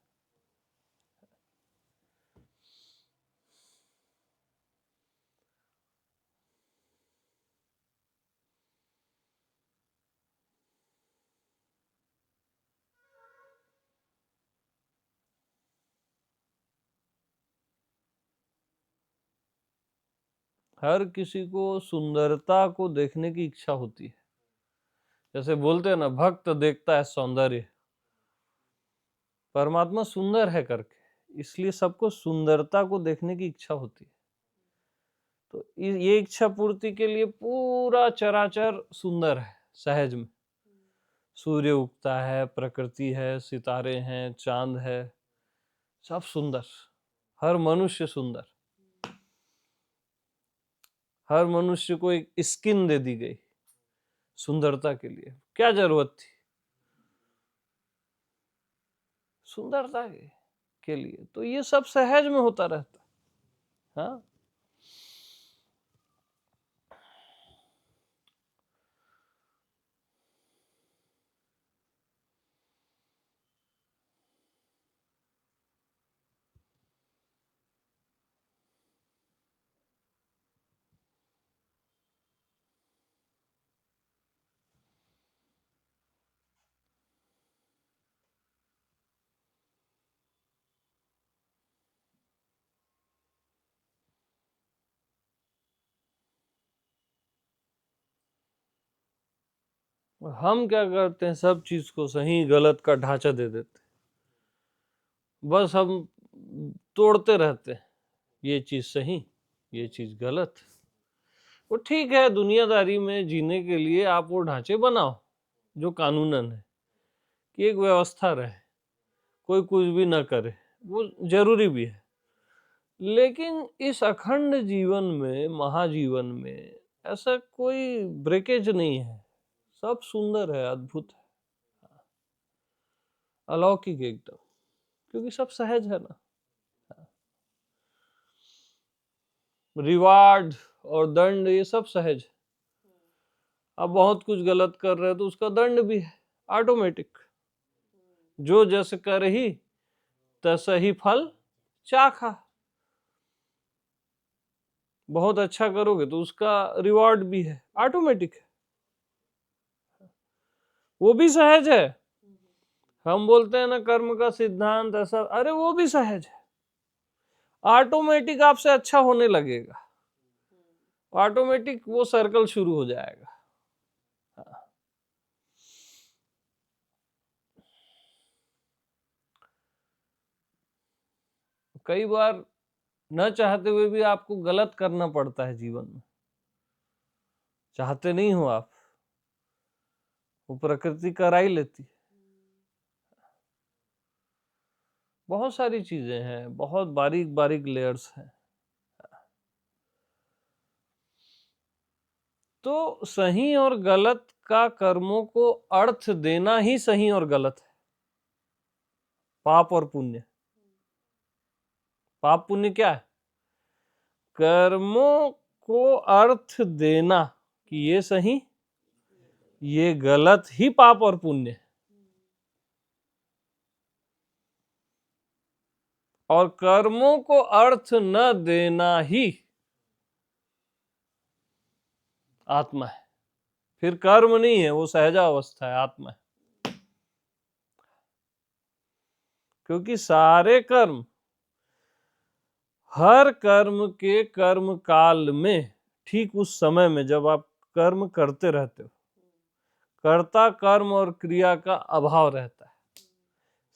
हर किसी को सुंदरता को देखने की इच्छा होती है। जैसे बोलते हैं ना, भक्त देखता है सौंदर्य। परमात्मा सुंदर है करके, इसलिए सबको सुंदरता को देखने की इच्छा होती है। तो ये इच्छा पूर्ति के लिए पूरा चराचर सुंदर है, सहज में। सूर्य उगता है, प्रकृति है, सितारे हैं, चांद है, सब सुंदर। हर मनुष्य सुंदर। हर मनुष्य को एक स्किन दे दी गई सुंदरता के लिए। क्या जरूरत थी सुंदरता के लिए? तो ये सब सहज में होता रहता। हाँ, हम क्या करते हैं, सब चीज को सही गलत का ढांचा दे देते। बस हम तोड़ते रहते हैं, ये चीज सही, ये चीज गलत। वो ठीक है, दुनियादारी में जीने के लिए आप वो ढांचे बनाओ जो कानूनन है, कि एक व्यवस्था रहे, कोई कुछ भी ना करे, वो जरूरी भी है। लेकिन इस अखंड जीवन में, महाजीवन में, ऐसा कोई ब्रेकेज नहीं है। सब सुंदर है, अद्भुत है, अलौकिक एकदम, क्योंकि सब सहज है ना। रिवार्ड और दंड ये सब सहज। अब बहुत कुछ गलत कर रहे हैं तो उसका दंड भी है ऑटोमेटिक। जो जस कर ही तस ही फल चाखा। बहुत अच्छा करोगे तो उसका रिवॉर्ड भी है, ऑटोमेटिक है, वो भी सहज है। हम बोलते हैं ना कर्म का सिद्धांत ऐसा, अरे वो भी सहज है, ऑटोमेटिक आपसे अच्छा होने लगेगा, ऑटोमेटिक वो सर्कल शुरू हो जाएगा। कई बार न चाहते हुए भी आपको गलत करना पड़ता है जीवन में, चाहते नहीं हो आप, वो प्रकृति करा ही लेती है। बहुत सारी चीजें हैं, बहुत बारीक बारीक लेयर्स हैं। तो सही और गलत का कर्मों को अर्थ देना ही सही और गलत है। पाप और पुण्य, पाप पुण्य क्या है? कर्मों को अर्थ देना कि ये सही ये गलत ही पाप और पुण्य है। और कर्मों को अर्थ न देना ही आत्मा है। फिर कर्म नहीं है, वो सहजावस्था है, आत्मा है। क्योंकि सारे कर्म, हर कर्म के कर्म काल में, ठीक उस समय में जब आप कर्म करते रहते हो, कर्ता कर्म और क्रिया का अभाव रहता है,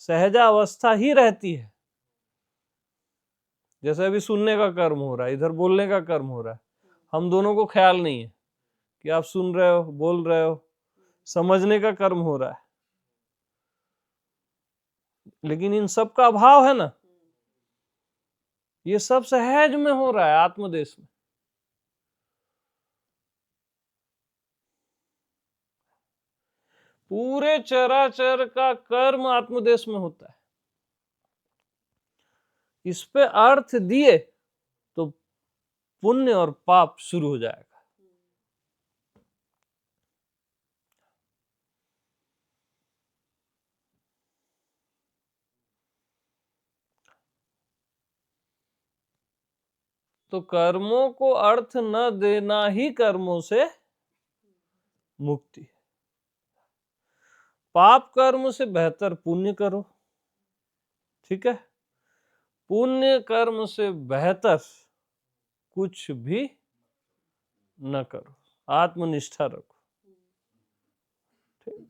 सहजावस्था ही रहती है। जैसे अभी सुनने का कर्म हो रहा है, इधर बोलने का कर्म हो रहा है, हम दोनों को ख्याल नहीं है कि आप सुन रहे हो, बोल रहे हो, समझने का कर्म हो रहा है, लेकिन इन सब का अभाव है ना, ये सब सहज में हो रहा है आत्मदेश में। पूरे चराचर का कर्म आत्मदेश में होता है। इस पे अर्थ दिए तो पुण्य और पाप शुरू हो जाएगा। तो कर्मों को अर्थ न देना ही कर्मों से मुक्ति। पाप कर्म से बेहतर पुण्य करो, ठीक है? पुण्य कर्म से बेहतर कुछ भी न करो, आत्मनिष्ठा रखो, ठीक?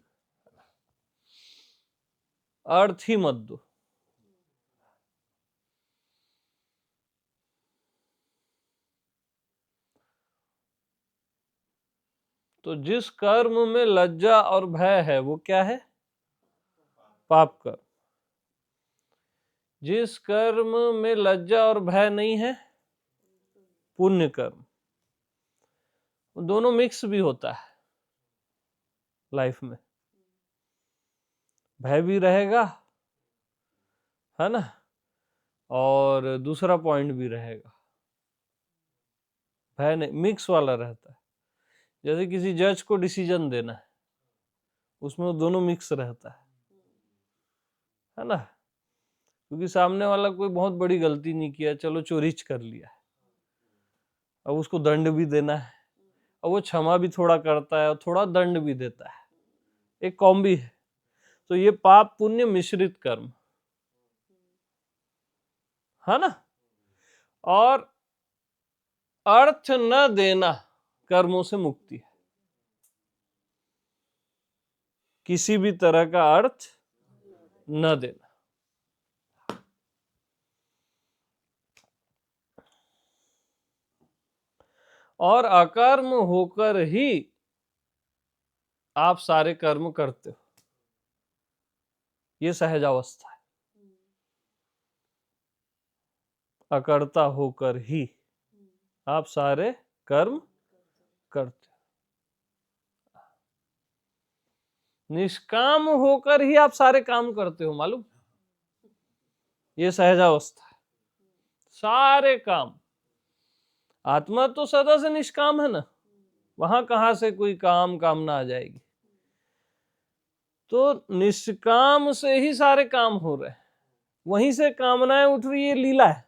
अर्थ ही मत दो। तो जिस कर्म में लज्जा और भय है वो क्या है? पाप कर्म। जिस कर्म में लज्जा और भय नहीं है, पुण्य कर्म। दोनों मिक्स भी होता है लाइफ में, भय भी रहेगा, है ना, और दूसरा पॉइंट भी रहेगा, भय नहीं, मिक्स वाला रहता है। जैसे किसी जज को डिसीजन देना है, उसमें दोनों मिक्स रहता है ना, क्योंकि सामने वाला कोई बहुत बड़ी गलती नहीं किया, चलो चोरीच कर लिया, अब उसको दंड भी देना है, और वो क्षमा भी थोड़ा करता है और थोड़ा दंड भी देता है, एक कॉम्बी है। तो ये पाप पुण्य मिश्रित कर्म, है ना। और अर्थ न देना कर्मों से मुक्ति है, किसी भी तरह का अर्थ न देना। और अकर्म होकर ही आप सारे कर्म करते हो, ये सहज अवस्था है। अकर्ता होकर ही आप सारे कर्म करते हो, निष्काम होकर ही आप सारे काम करते हो, मालूम, ये सहजावस्था है। सारे काम, आत्मा तो सदा से निष्काम है ना, वहां कहां से कोई कामना आ जाएगी। तो निष्काम से ही सारे काम हो रहे हैं, वहीं से कामनाएं उठ रही है, लीला है।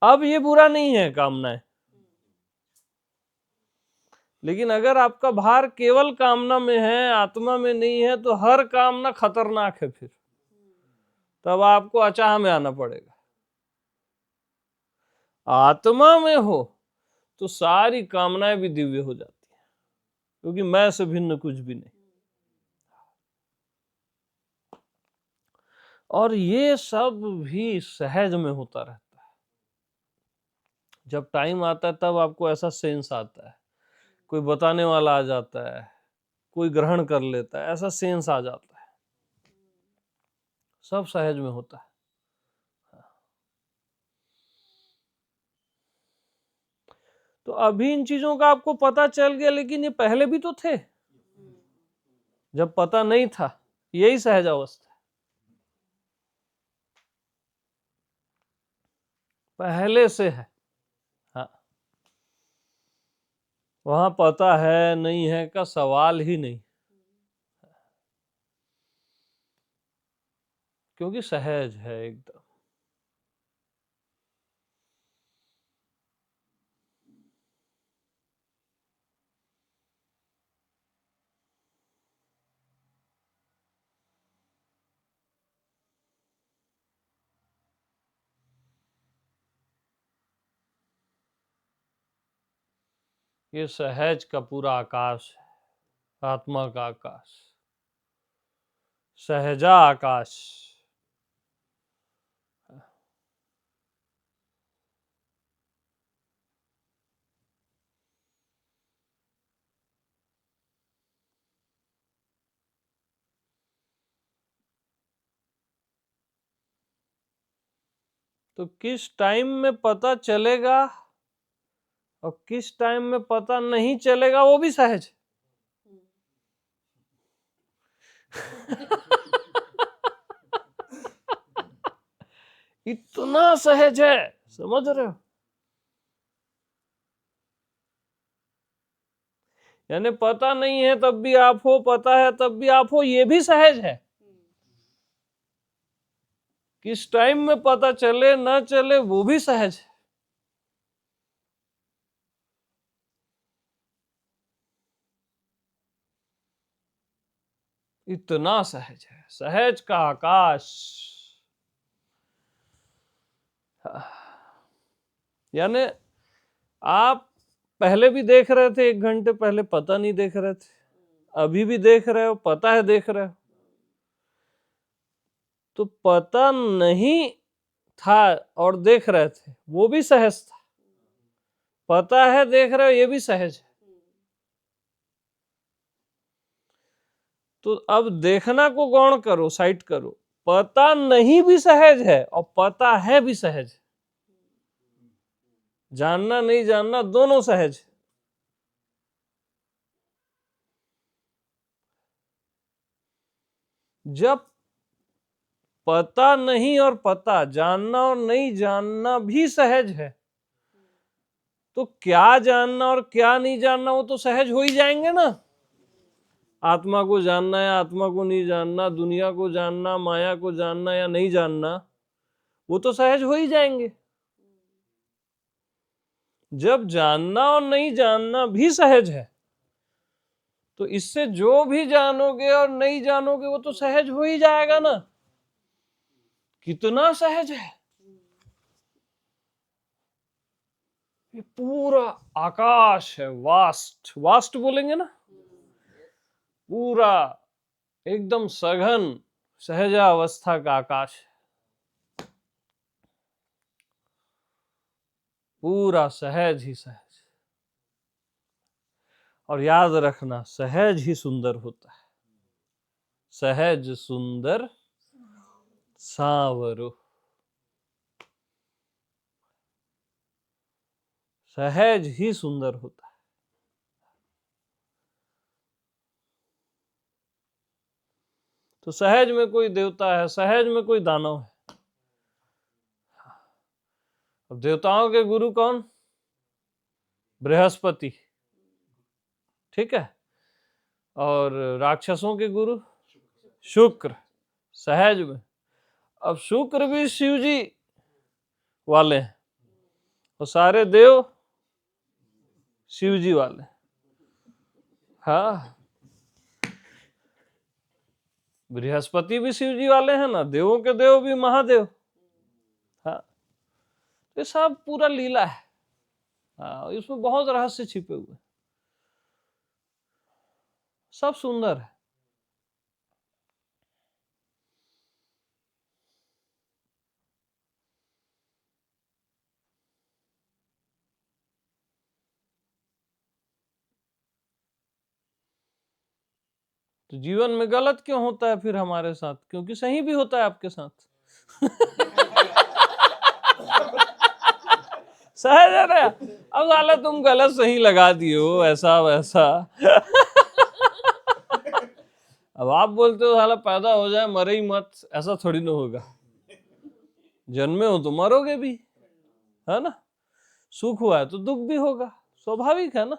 अब ये बुरा नहीं है कामनाएं, लेकिन अगर आपका भार केवल कामना में है, आत्मा में नहीं है, तो हर कामना खतरनाक है। फिर तब आपको अचाह में आना पड़ेगा। आत्मा में हो तो सारी कामनाएं भी दिव्य हो जाती हैं, क्योंकि मैं से भिन्न कुछ भी नहीं। और ये सब भी सहज में होता रहता है। जब टाइम आता है तब आपको ऐसा सेंस आता है, कोई बताने वाला आ जाता है, कोई ग्रहण कर लेता है, ऐसा सेंस आ जाता है। सब सहज में होता है। तो अभी इन चीजों का आपको पता चल गया, लेकिन ये पहले भी तो थे जब पता नहीं था। यही सहज अवस्था है, पहले से है। हाँ, वहां पता है नहीं है का सवाल ही नहीं, क्योंकि सहज है एकदम। ये सहज का पूरा आकाश है, आत्मा का आकाश, सहजा आकाश। तो किस टाइम में पता चलेगा और किस टाइम में पता नहीं चलेगा, वो भी सहज। इतना सहज है, समझ रहे हो? यानी पता नहीं है तब भी आप हो, पता है तब भी आप हो, ये भी सहज है। किस टाइम में पता चले ना चले, वो भी सहज है। इतना सहज है, सहज का आकाश। यानी आप पहले भी देख रहे थे, 1 घंटे पहले पता नहीं देख रहे थे, अभी भी देख रहे हो, पता है देख रहे हो। तो पता नहीं था और देख रहे थे, वो भी सहज था। पता है देख रहे हो, ये भी सहज है। तो अब देखना को गौण करो, साइट करो। पता नहीं भी सहज है और पता है भी सहज है। जानना नहीं जानना दोनों सहज है। जब पता नहीं और पता, जानना और नहीं जानना भी सहज है, तो क्या जानना और क्या नहीं जानना वो तो सहज हो ही जाएंगे ना। आत्मा को जानना या आत्मा को नहीं जानना, दुनिया को जानना, माया को जानना या नहीं जानना, वो तो सहज हो ही जाएंगे। जब जानना और नहीं जानना भी सहज है, तो इससे जो भी जानोगे और नहीं जानोगे वो तो सहज हो ही जाएगा ना। कितना सहज है ये पूरा आकाश है। वास्ट, वास्ट बोलेंगे ना, पूरा एकदम सघन सहजावस्था का आकाश है, पूरा सहज ही सहज। और याद रखना, सहज ही सुंदर होता है। सहज सुंदर सांवरो, सहज ही सुंदर होता है। तो सहज में कोई देवता है, सहज में कोई दानव है। अब देवताओं के गुरु कौन? बृहस्पति, ठीक है, और राक्षसों के गुरु शुक्र, सहज में। अब शुक्र भी शिव जी वाले हैं और सारे देव शिव जी वाले। हाँ, बृहस्पति भी शिव जी वाले हैं ना, देवों के देव भी महादेव। हाँ, ये सब पूरा लीला है। हाँ, इसमें बहुत रहस्य छिपे हुए, सब सुंदर है। तो जीवन में गलत क्यों होता है फिर हमारे साथ? क्योंकि सही भी होता है आपके साथ। सहज है ना? अब साला तुम गलत सही लगा दिए हो, ऐसा वैसा। अब आप बोलते हो साला पैदा हो जाए मरे ही मत, ऐसा थोड़ी ना होगा। जन्मे हो तो मरोगे भी, है ना? सुख हुआ है तो दुख भी होगा, स्वाभाविक है ना?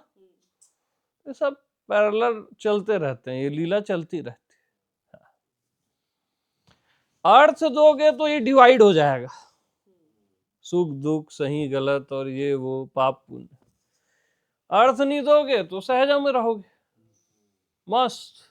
ये सब पैरेलल चलते रहते हैं, ये लीला चलती रहती है। अर्थ दोगे तो ये डिवाइड हो जाएगा, सुख दुख, सही गलत, और ये वो पाप पुण्य। अर्थ नहीं दोगे तो सहजा में रहोगे मस्त।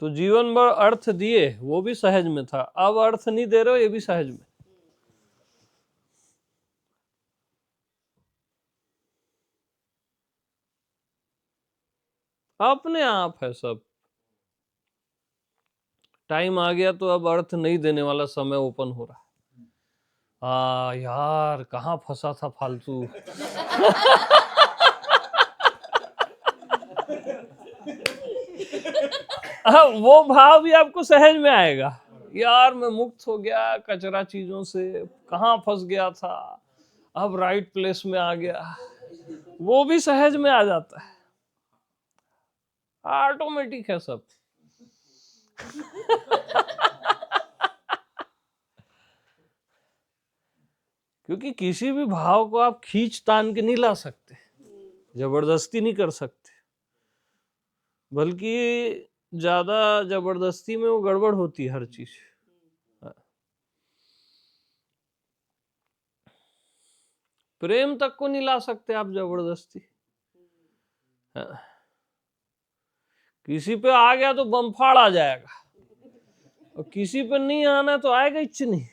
तो जीवन भर अर्थ दिए, वो भी सहज में था। अब अर्थ नहीं दे रहे हो, ये भी सहज में। अपने आप है सब। टाइम आ गया तो अब अर्थ नहीं देने वाला समय ओपन हो रहा है। यार कहाँ फंसा था फालतू। वो भाव भी आपको सहज में आएगा, यार मैं मुक्त हो गया कचरा चीजों से, कहाँ फंस गया था, अब राइट प्लेस में आ गया। वो भी सहज में आ जाता है, ऑटोमेटिक है सब। क्योंकि किसी भी भाव को आप खींच तान के नहीं ला सकते, जबरदस्ती नहीं कर सकते, बल्कि ज्यादा जबरदस्ती में वो गड़बड़ होती है हर चीज। प्रेम तक को नहीं ला सकते आप जबरदस्ती। किसी पे आ गया तो बमफाड़ आ जाएगा, और किसी पे नहीं आना तो आएगा ही नहीं।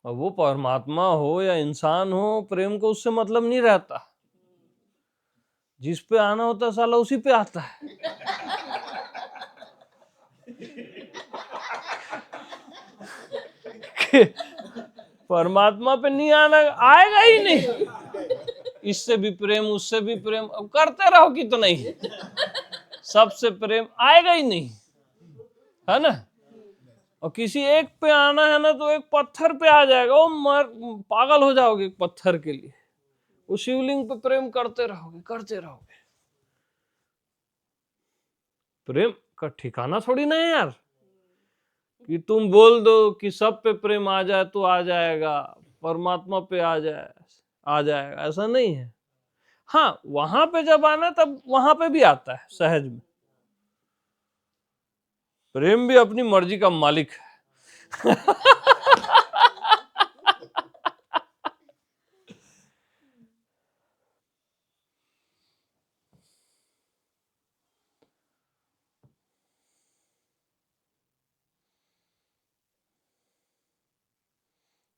और वो परमात्मा हो या इंसान हो, प्रेम को उससे मतलब नहीं रहता। जिस पे आना होता साला उसी पे आता है। परमात्मा पे नहीं आना, आएगा ही नहीं। इससे भी प्रेम, उससे भी प्रेम, अब करते रहो कि तो नहीं, सबसे प्रेम आएगा ही नहीं, है ना? और किसी एक पे आना है ना तो एक पत्थर पे आ जाएगा, वो पागल हो जाओगे एक पत्थर के लिए। उस शिवलिंग पे प्रेम करते रहोगे, करते रहोगे। प्रेम का ठिकाना थोड़ी ना है यार, कि तुम बोल दो कि सब पे प्रेम आ जाए तो आ जाएगा, परमात्मा पे आ जाएगा, ऐसा नहीं है। हाँ, वहां पे जब आना तब वहां पे भी आता है सहज में। प्रेम भी अपनी मर्जी का मालिक है।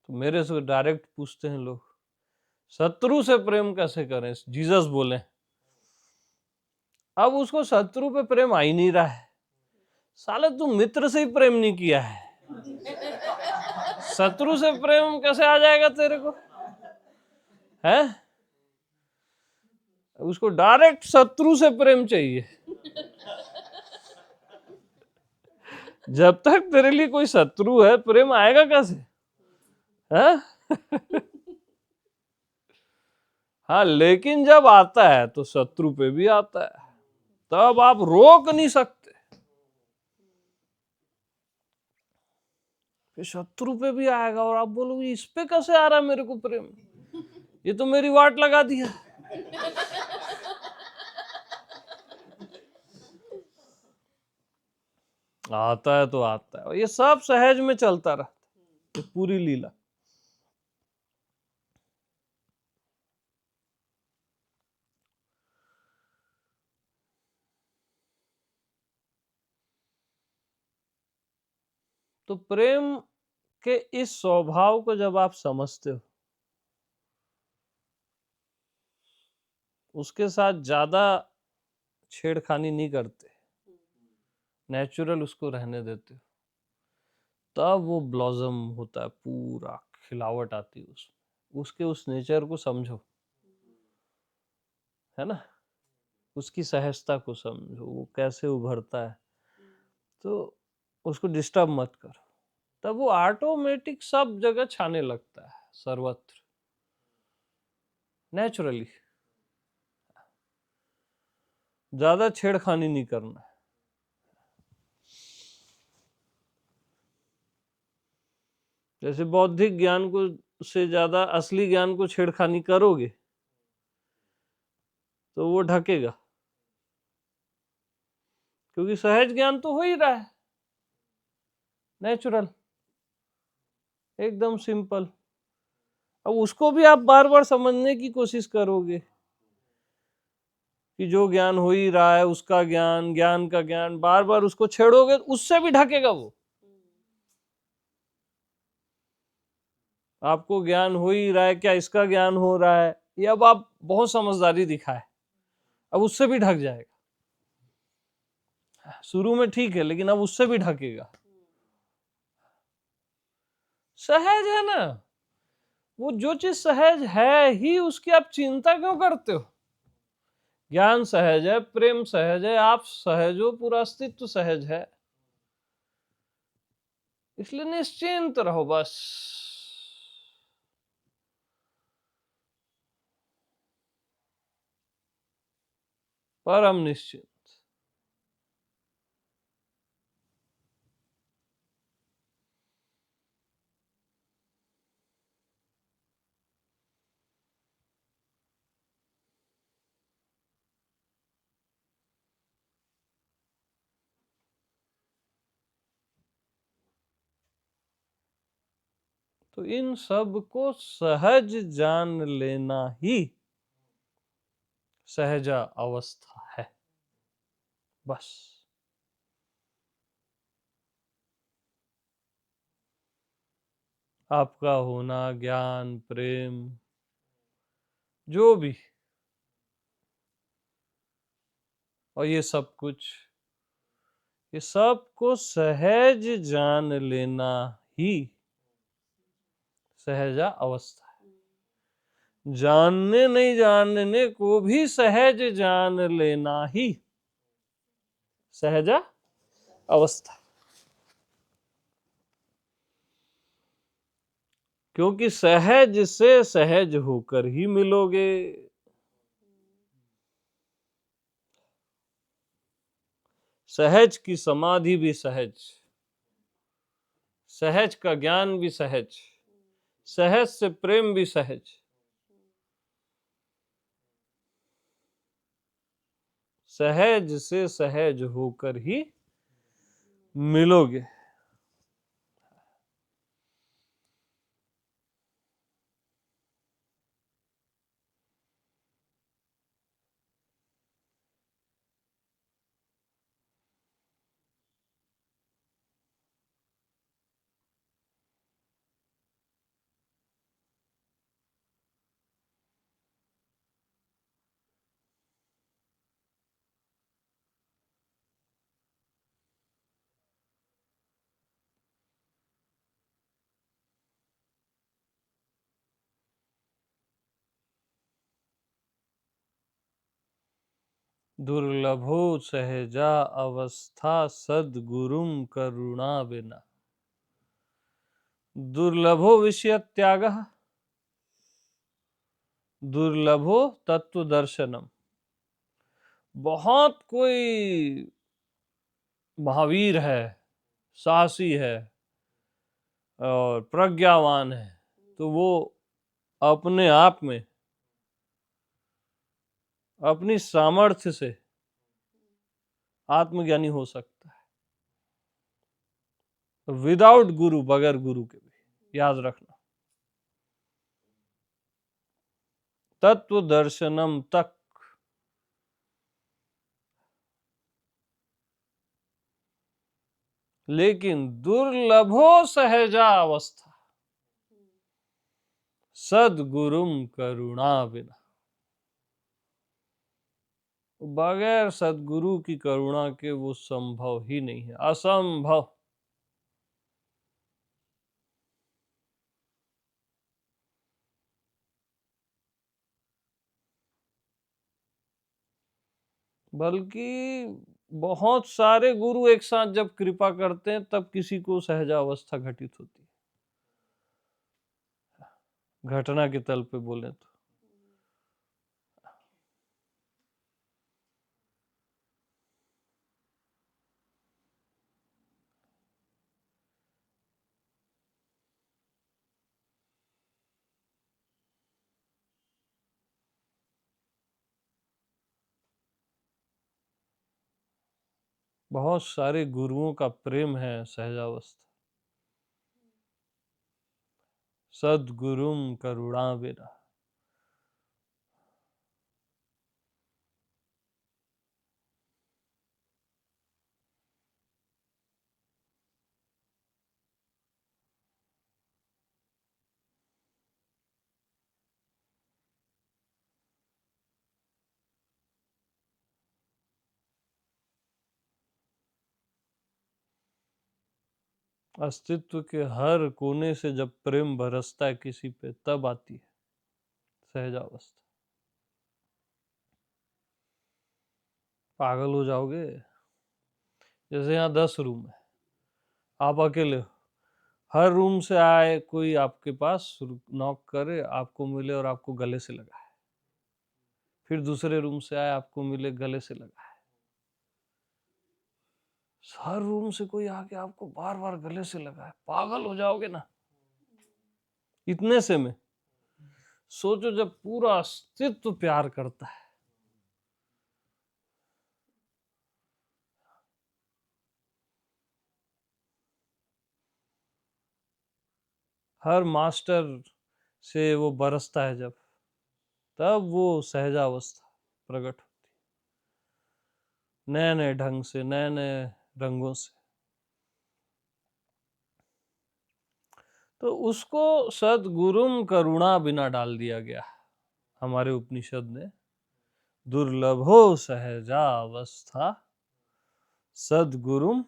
तो मेरे से डायरेक्ट पूछते हैं लोग, शत्रु से प्रेम कैसे करें? जीसस बोले। अब उसको शत्रु पे प्रेम आ ही नहीं रहा है। साले तू मित्र से ही प्रेम नहीं किया है, शत्रु से प्रेम कैसे आ जाएगा तेरे को? है उसको डायरेक्ट शत्रु से प्रेम चाहिए। जब तक तेरे लिए कोई शत्रु है, प्रेम आएगा कैसे? है? हाँ, लेकिन जब आता है तो शत्रु पे भी आता है, तब आप रोक नहीं सकते। फिर शत्रु पे भी आएगा और आप बोलोगे इस पे कैसे आ रहा है मेरे को प्रेम, ये तो मेरी वाट लगा दिया। आता है तो आता है, और ये सब सहज में चलता रहता है, ये पूरी लीला। तो प्रेम के इस स्वभाव को जब आप समझते हो, उसके साथ ज्यादा छेड़खानी नहीं करते, नेचुरल उसको रहने देते हो, तब वो ब्लॉसम होता है, पूरा खिलावट आती है उसमें। उसके उस नेचर को समझो, है ना, उसकी सहजता को समझो, वो कैसे उभरता है, तो उसको डिस्टर्ब मत करो, तब वो ऑटोमेटिक सब जगह छाने लगता है, सर्वत्र, नेचुरली। ज्यादा छेड़खानी नहीं करना है। जैसे बौद्धिक ज्ञान को से ज्यादा असली ज्ञान को छेड़खानी करोगे तो वो ढकेगा, क्योंकि सहज ज्ञान तो हो ही रहा है, नेचुरल, एकदम सिंपल। अब उसको भी आप बार बार समझने की कोशिश करोगे कि जो ज्ञान हो ही रहा है, उसका ज्ञान, ज्ञान का ज्ञान, बार बार उसको छेड़ोगे, उससे भी ढकेगा वो। आपको ज्ञान हो ही रहा है, क्या इसका ज्ञान हो रहा है, ये अब आप बहुत समझदारी दिखाए, अब उससे भी ढक जाएगा। शुरू में ठीक है, लेकिन अब उससे भी ढकेगा। सहज है ना, वो जो चीज सहज है ही, उसकी आप चिंता क्यों करते हो? ज्ञान सहज है, प्रेम सहज है, आप सहज हो, पूरा अस्तित्व सहज है, इसलिए निश्चिंत रहो बस। परम निश्चिंत। तो इन सब को सहज जान लेना ही सहजा अवस्था है, बस। आपका होना, ज्ञान, प्रेम, जो भी, और ये सब कुछ, ये सब को सहज जान लेना ही सहजा अवस्था है। जानने नहीं जानने को भी सहज जान लेना ही सहजा अवस्था, क्योंकि सहज से सहज होकर ही मिलोगे। सहज की समाधि भी सहज, सहज का ज्ञान भी सहज, सहज से प्रेम भी सहज, सहज से सहज होकर ही मिलोगे। दुर्लभो सहजा अवस्था सद्गुरुम करुणा बिना। दुर्लभो विषय त्यागः दुर्लभो तत्व दर्शनम। बहुत कोई महावीर है, साहसी है और प्रज्ञावान है, तो वो अपने आप में अपनी सामर्थ्य से आत्मज्ञानी हो सकता है, विदाउट गुरु, बगैर गुरु के भी, याद रखना। तत्व दर्शनम तक। लेकिन दुर्लभो सहजा अवस्था सदगुरुम करुणा बिना। बगैर सदगुरु की करुणा के वो संभव ही नहीं है, असंभव। बल्कि बहुत सारे गुरु एक साथ जब कृपा करते हैं तब किसी को सहजावस्था घटित होती है, घटना के तल पे बोले तो। बहुत सारे गुरुओं का प्रेम है सहजावस्था। सदगुरुम करुणा बिना। अस्तित्व के हर कोने से जब प्रेम बरसता है किसी पे, तब आती है सहजावस्था। पागल हो जाओगे। जैसे यहाँ 10 रूम है, आप अकेले हो, हर रूम से आए कोई आपके पास, नॉक करे, आपको मिले और आपको गले से लगाए, फिर दूसरे रूम से आए, आपको मिले, गले से लगाए, हर रूम से कोई आके आपको बार बार गले से लगाए, पागल हो जाओगे ना। इतने से में सोचो जब पूरा अस्तित्व प्यार करता है। हर मास्टर से वो बरसता है जब, तब वो सहजावस्था प्रकट होती है, नए नए ढंग से, नए नए रंगों से। तो उसको सदगुरुम करुणा बिना डाल दिया गया हमारे उपनिषद ने। दुर्लभो सहजावस्था सदगुरुम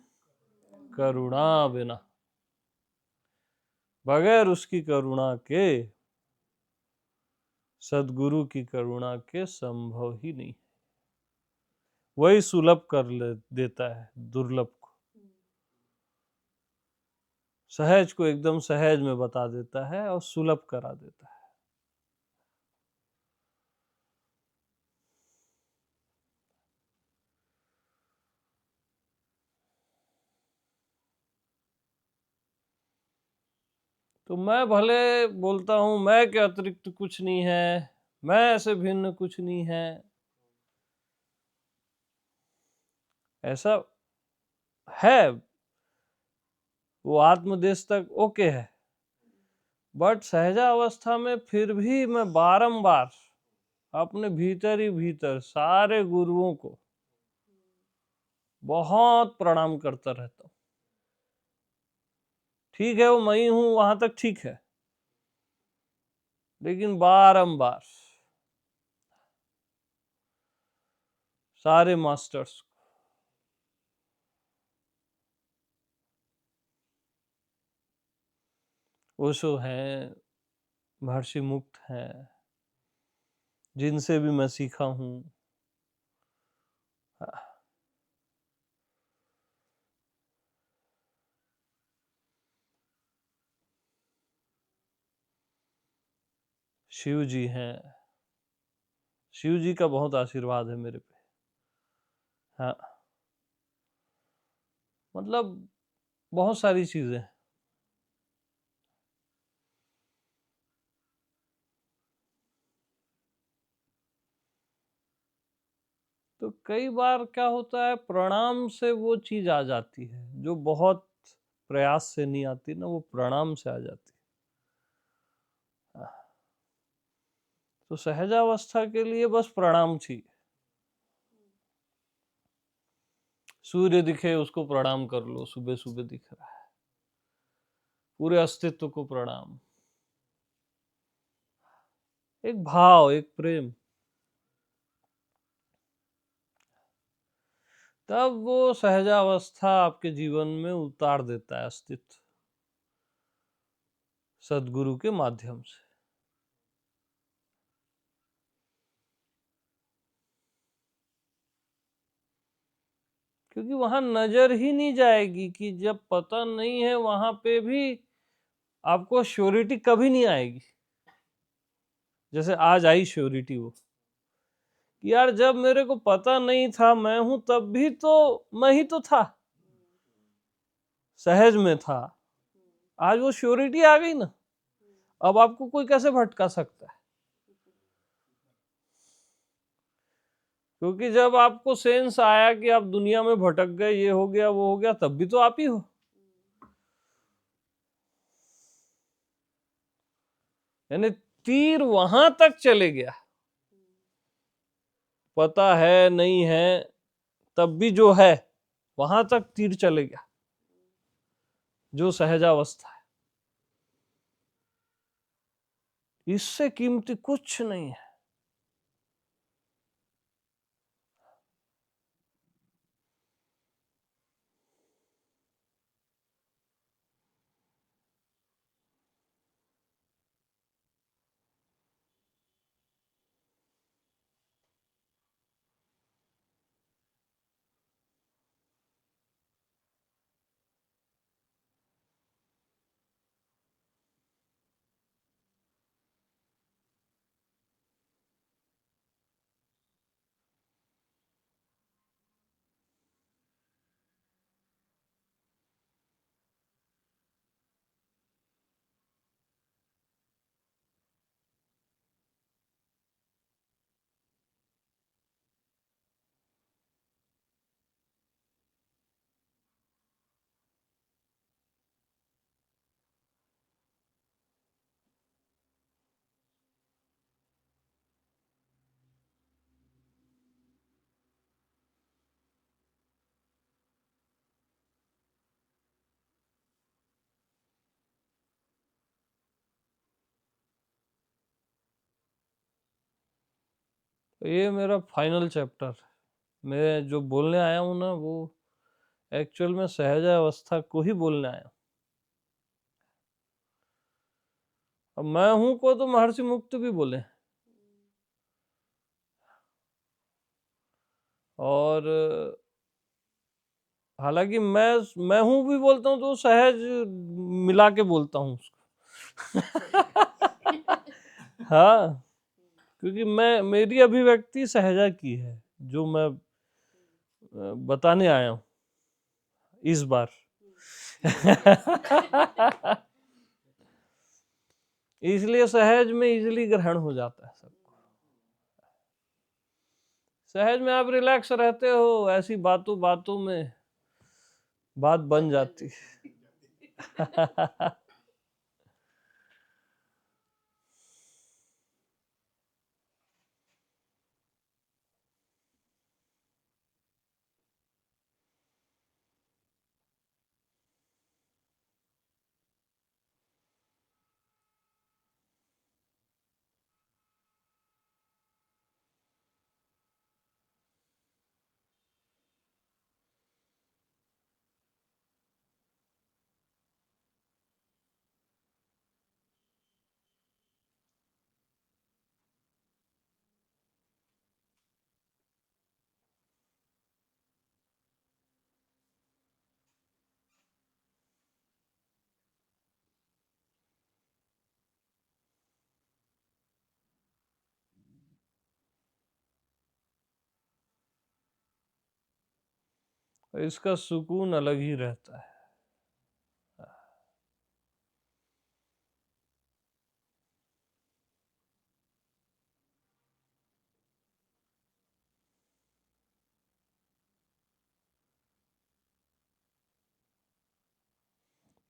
करुणा बिना। बगैर उसकी करुणा के, सदगुरु की करुणा के संभव ही नहीं। वही सुलभ कर देता है दुर्लभ को, सहज को एकदम सहज में बता देता है और सुलभ करा देता है। तो मैं भले बोलता हूं मैं के अतिरिक्त कुछ नहीं है, मैं ऐसे भिन्न कुछ नहीं है, ऐसा है, वो आत्मदेश तक ओके है, बट सहजा अवस्था में फिर भी मैं बारंबार अपने भीतर ही भीतर सारे गुरुओं को बहुत प्रणाम करता रहता हूं। ठीक है वो मैं ही हूं, वहां तक ठीक है, लेकिन बारंबार सारे मास्टर्स, ओशो हैं, महर्षि मुक्त हैं, जिनसे भी मैं सीखा हूं, शिव जी हैं, शिव जी का बहुत आशीर्वाद है मेरे पे। हाँ, मतलब बहुत सारी चीजें। तो कई बार क्या होता है, प्रणाम से वो चीज आ जाती है जो बहुत प्रयास से नहीं आती ना, वो प्रणाम से आ जाती है। तो सहजावस्था के लिए बस प्रणाम चाहिए। सूर्य दिखे उसको प्रणाम कर लो, सुबह सुबह दिख रहा है, पूरे अस्तित्व को प्रणाम। एक भाव, एक प्रेम, तब वो सहजावस्था आपके जीवन में उतार देता है अस्तित्व, सदगुरु के माध्यम से। क्योंकि वहां नजर ही नहीं जाएगी कि जब पता नहीं है वहां पे भी आपको श्योरिटी कभी नहीं आएगी। जैसे आज आई श्योरिटी, वो कि यार जब मेरे को पता नहीं था मैं हूं, तब भी तो मैं ही तो था, सहज में था। आज वो श्योरिटी आ गई ना, अब आपको कोई कैसे भटका सकता है? क्योंकि जब आपको सेंस आया कि आप दुनिया में भटक गए, ये हो गया वो हो गया, तब भी तो आप ही हो। यानी तीर वहां तक चले गया, पता है नहीं है तब भी जो है वहां तक तीर चले गया, जो सहजावस्था है। इससे कीमती कुछ नहीं है। तो ये मेरा फाइनल चैप्टर, मैं जो बोलने आया हूं ना, वो एक्चुअल में सहजावस्था को ही बोलने आया हूं। अब मैं हूं को तो महर्षि मुक्त भी बोले, और हालांकि मैं हूं भी बोलता हूं तो सहज मिला के बोलता हूं उसको। हाँ, क्योंकि मैं, मेरी अभिव्यक्ति सहजा की है जो मैं बताने आया हूं इस बार। इसलिए सहज में इजीली ग्रहण हो जाता है सबको। सहज में आप रिलैक्स रहते हो, ऐसी बातों बातों में बात बन जाती है। इसका सुकून अलग ही रहता है।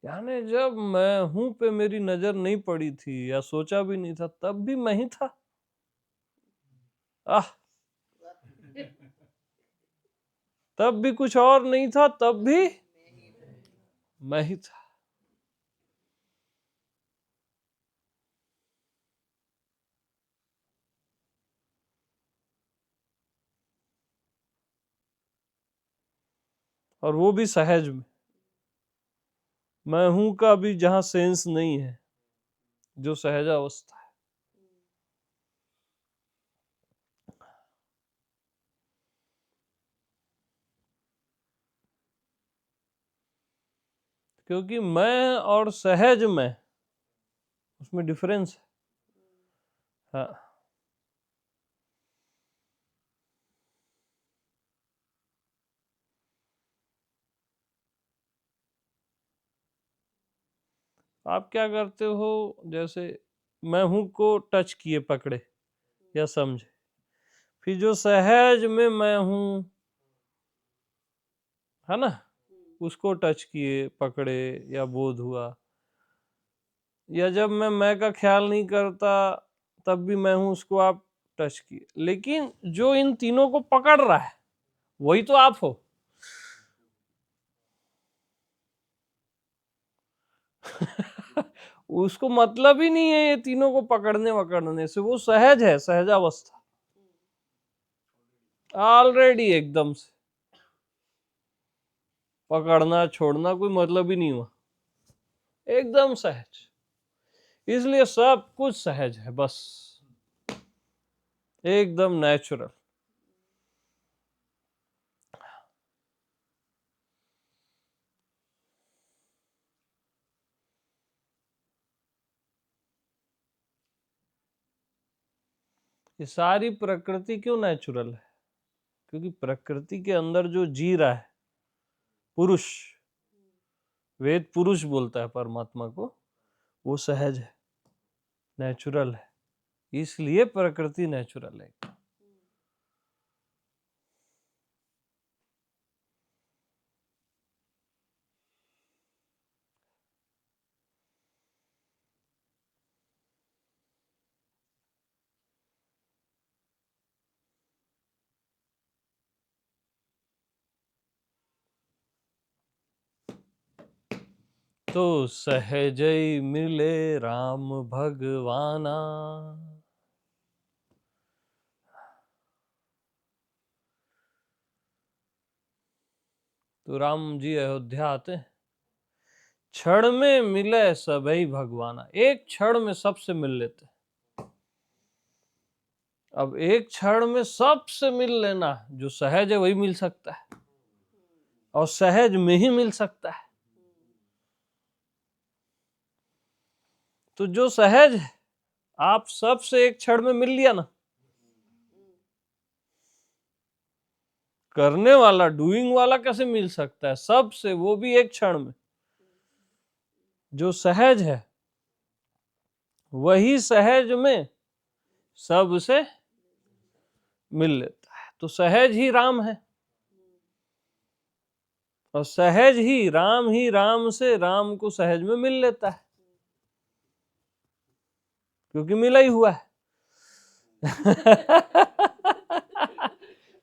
यानी जब मैं हूं पे मेरी नजर नहीं पड़ी थी या सोचा भी नहीं था, तब भी मैं ही था। आह, तब भी कुछ और नहीं था, तब भी मैं ही था। और वो भी सहज में। मैं हूं का भी जहां सेंस नहीं है, जो सहजावस्था है। क्योंकि मैं और सहज में, उसमें डिफरेंस है। हाँ, आप क्या करते हो, जैसे मैं हूं को टच किए, पकड़े या समझे, फिर जो सहज में मैं हूं, है ना, उसको टच किए, पकड़े या बोध हुआ। या जब मैं का ख्याल नहीं करता, तब भी मैं हूं, उसको आप टच किए। लेकिन जो इन तीनों को पकड़ रहा है, वही तो आप हो। उसको मतलब ही नहीं है ये तीनों को पकड़ने वकड़ने से, वो सहज है, सहजावस्था ऑलरेडी एकदम से। पकड़ना छोड़ना कोई मतलब ही नहीं हुआ, एकदम सहज। इसलिए सब कुछ सहज है, बस एकदम नेचुरल। ये सारी प्रकृति क्यों नेचुरल है? क्योंकि प्रकृति के अंदर जो जी रहा है पुरुष, वेद पुरुष बोलता है परमात्मा को, वो सहज है, नेचुरल है। इसलिए प्रकृति नेचुरल है। तो सहज मिले राम भगवाना। तो राम जी अयोध्या आते हैं, क्षण में मिले सबई भगवाना, एक क्षण में सबसे मिल लेते हैं। अब एक क्षण में सबसे मिल लेना, जो सहज है वही मिल सकता है, और सहज में ही मिल सकता है। तो जो सहज है, आप सबसे एक क्षण में मिल लिया ना। करने वाला, डूइंग वाला कैसे मिल सकता है सबसे, वो भी एक क्षण में। जो सहज है वही सहज में सबसे मिल लेता है। तो सहज ही राम है, और सहज ही राम से राम को सहज में मिल लेता है, क्योंकि मिला ही हुआ है।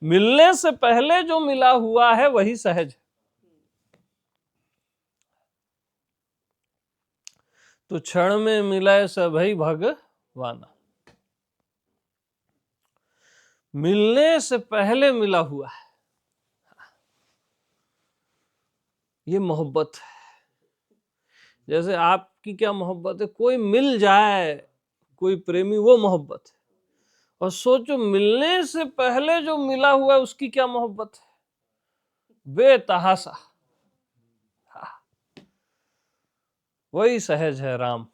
मिलने से पहले जो मिला हुआ है वही सहज है। तो क्षण में मिलाए सभई भगवाना, मिलने से पहले मिला हुआ है। ये मोहब्बत है। जैसे आपकी क्या मोहब्बत है, कोई मिल जाए, कोई प्रेमी, वो मोहब्बत है। और सोचो मिलने से पहले जो मिला हुआ है उसकी क्या मोहब्बत है, बेतहासा। वही सहज है राम।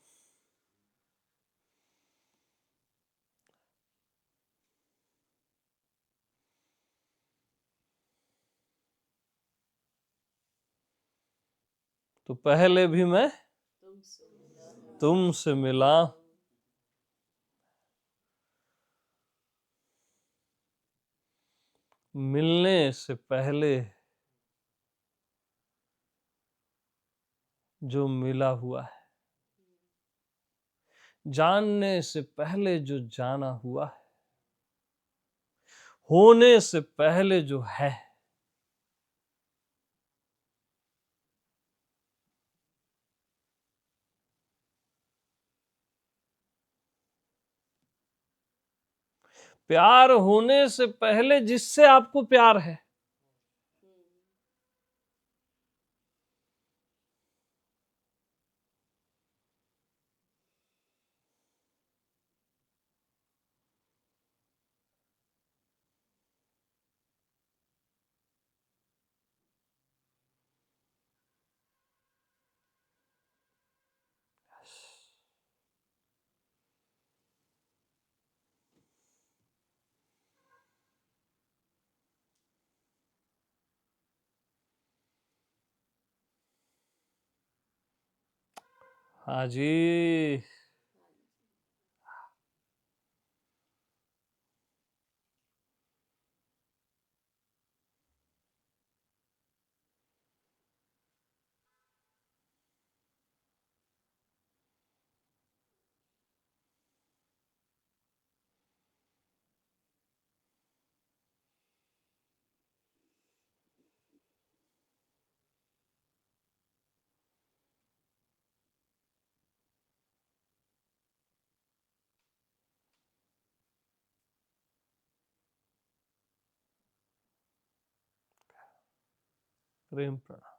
तो पहले भी मैं तुमसे मिला। मिलने से पहले जो मिला हुआ है, जानने से पहले जो जाना हुआ है, होने से पहले जो है, प्यार होने से पहले जिससे आपको प्यार है, हाँ जी। प्रेम प्रणाम।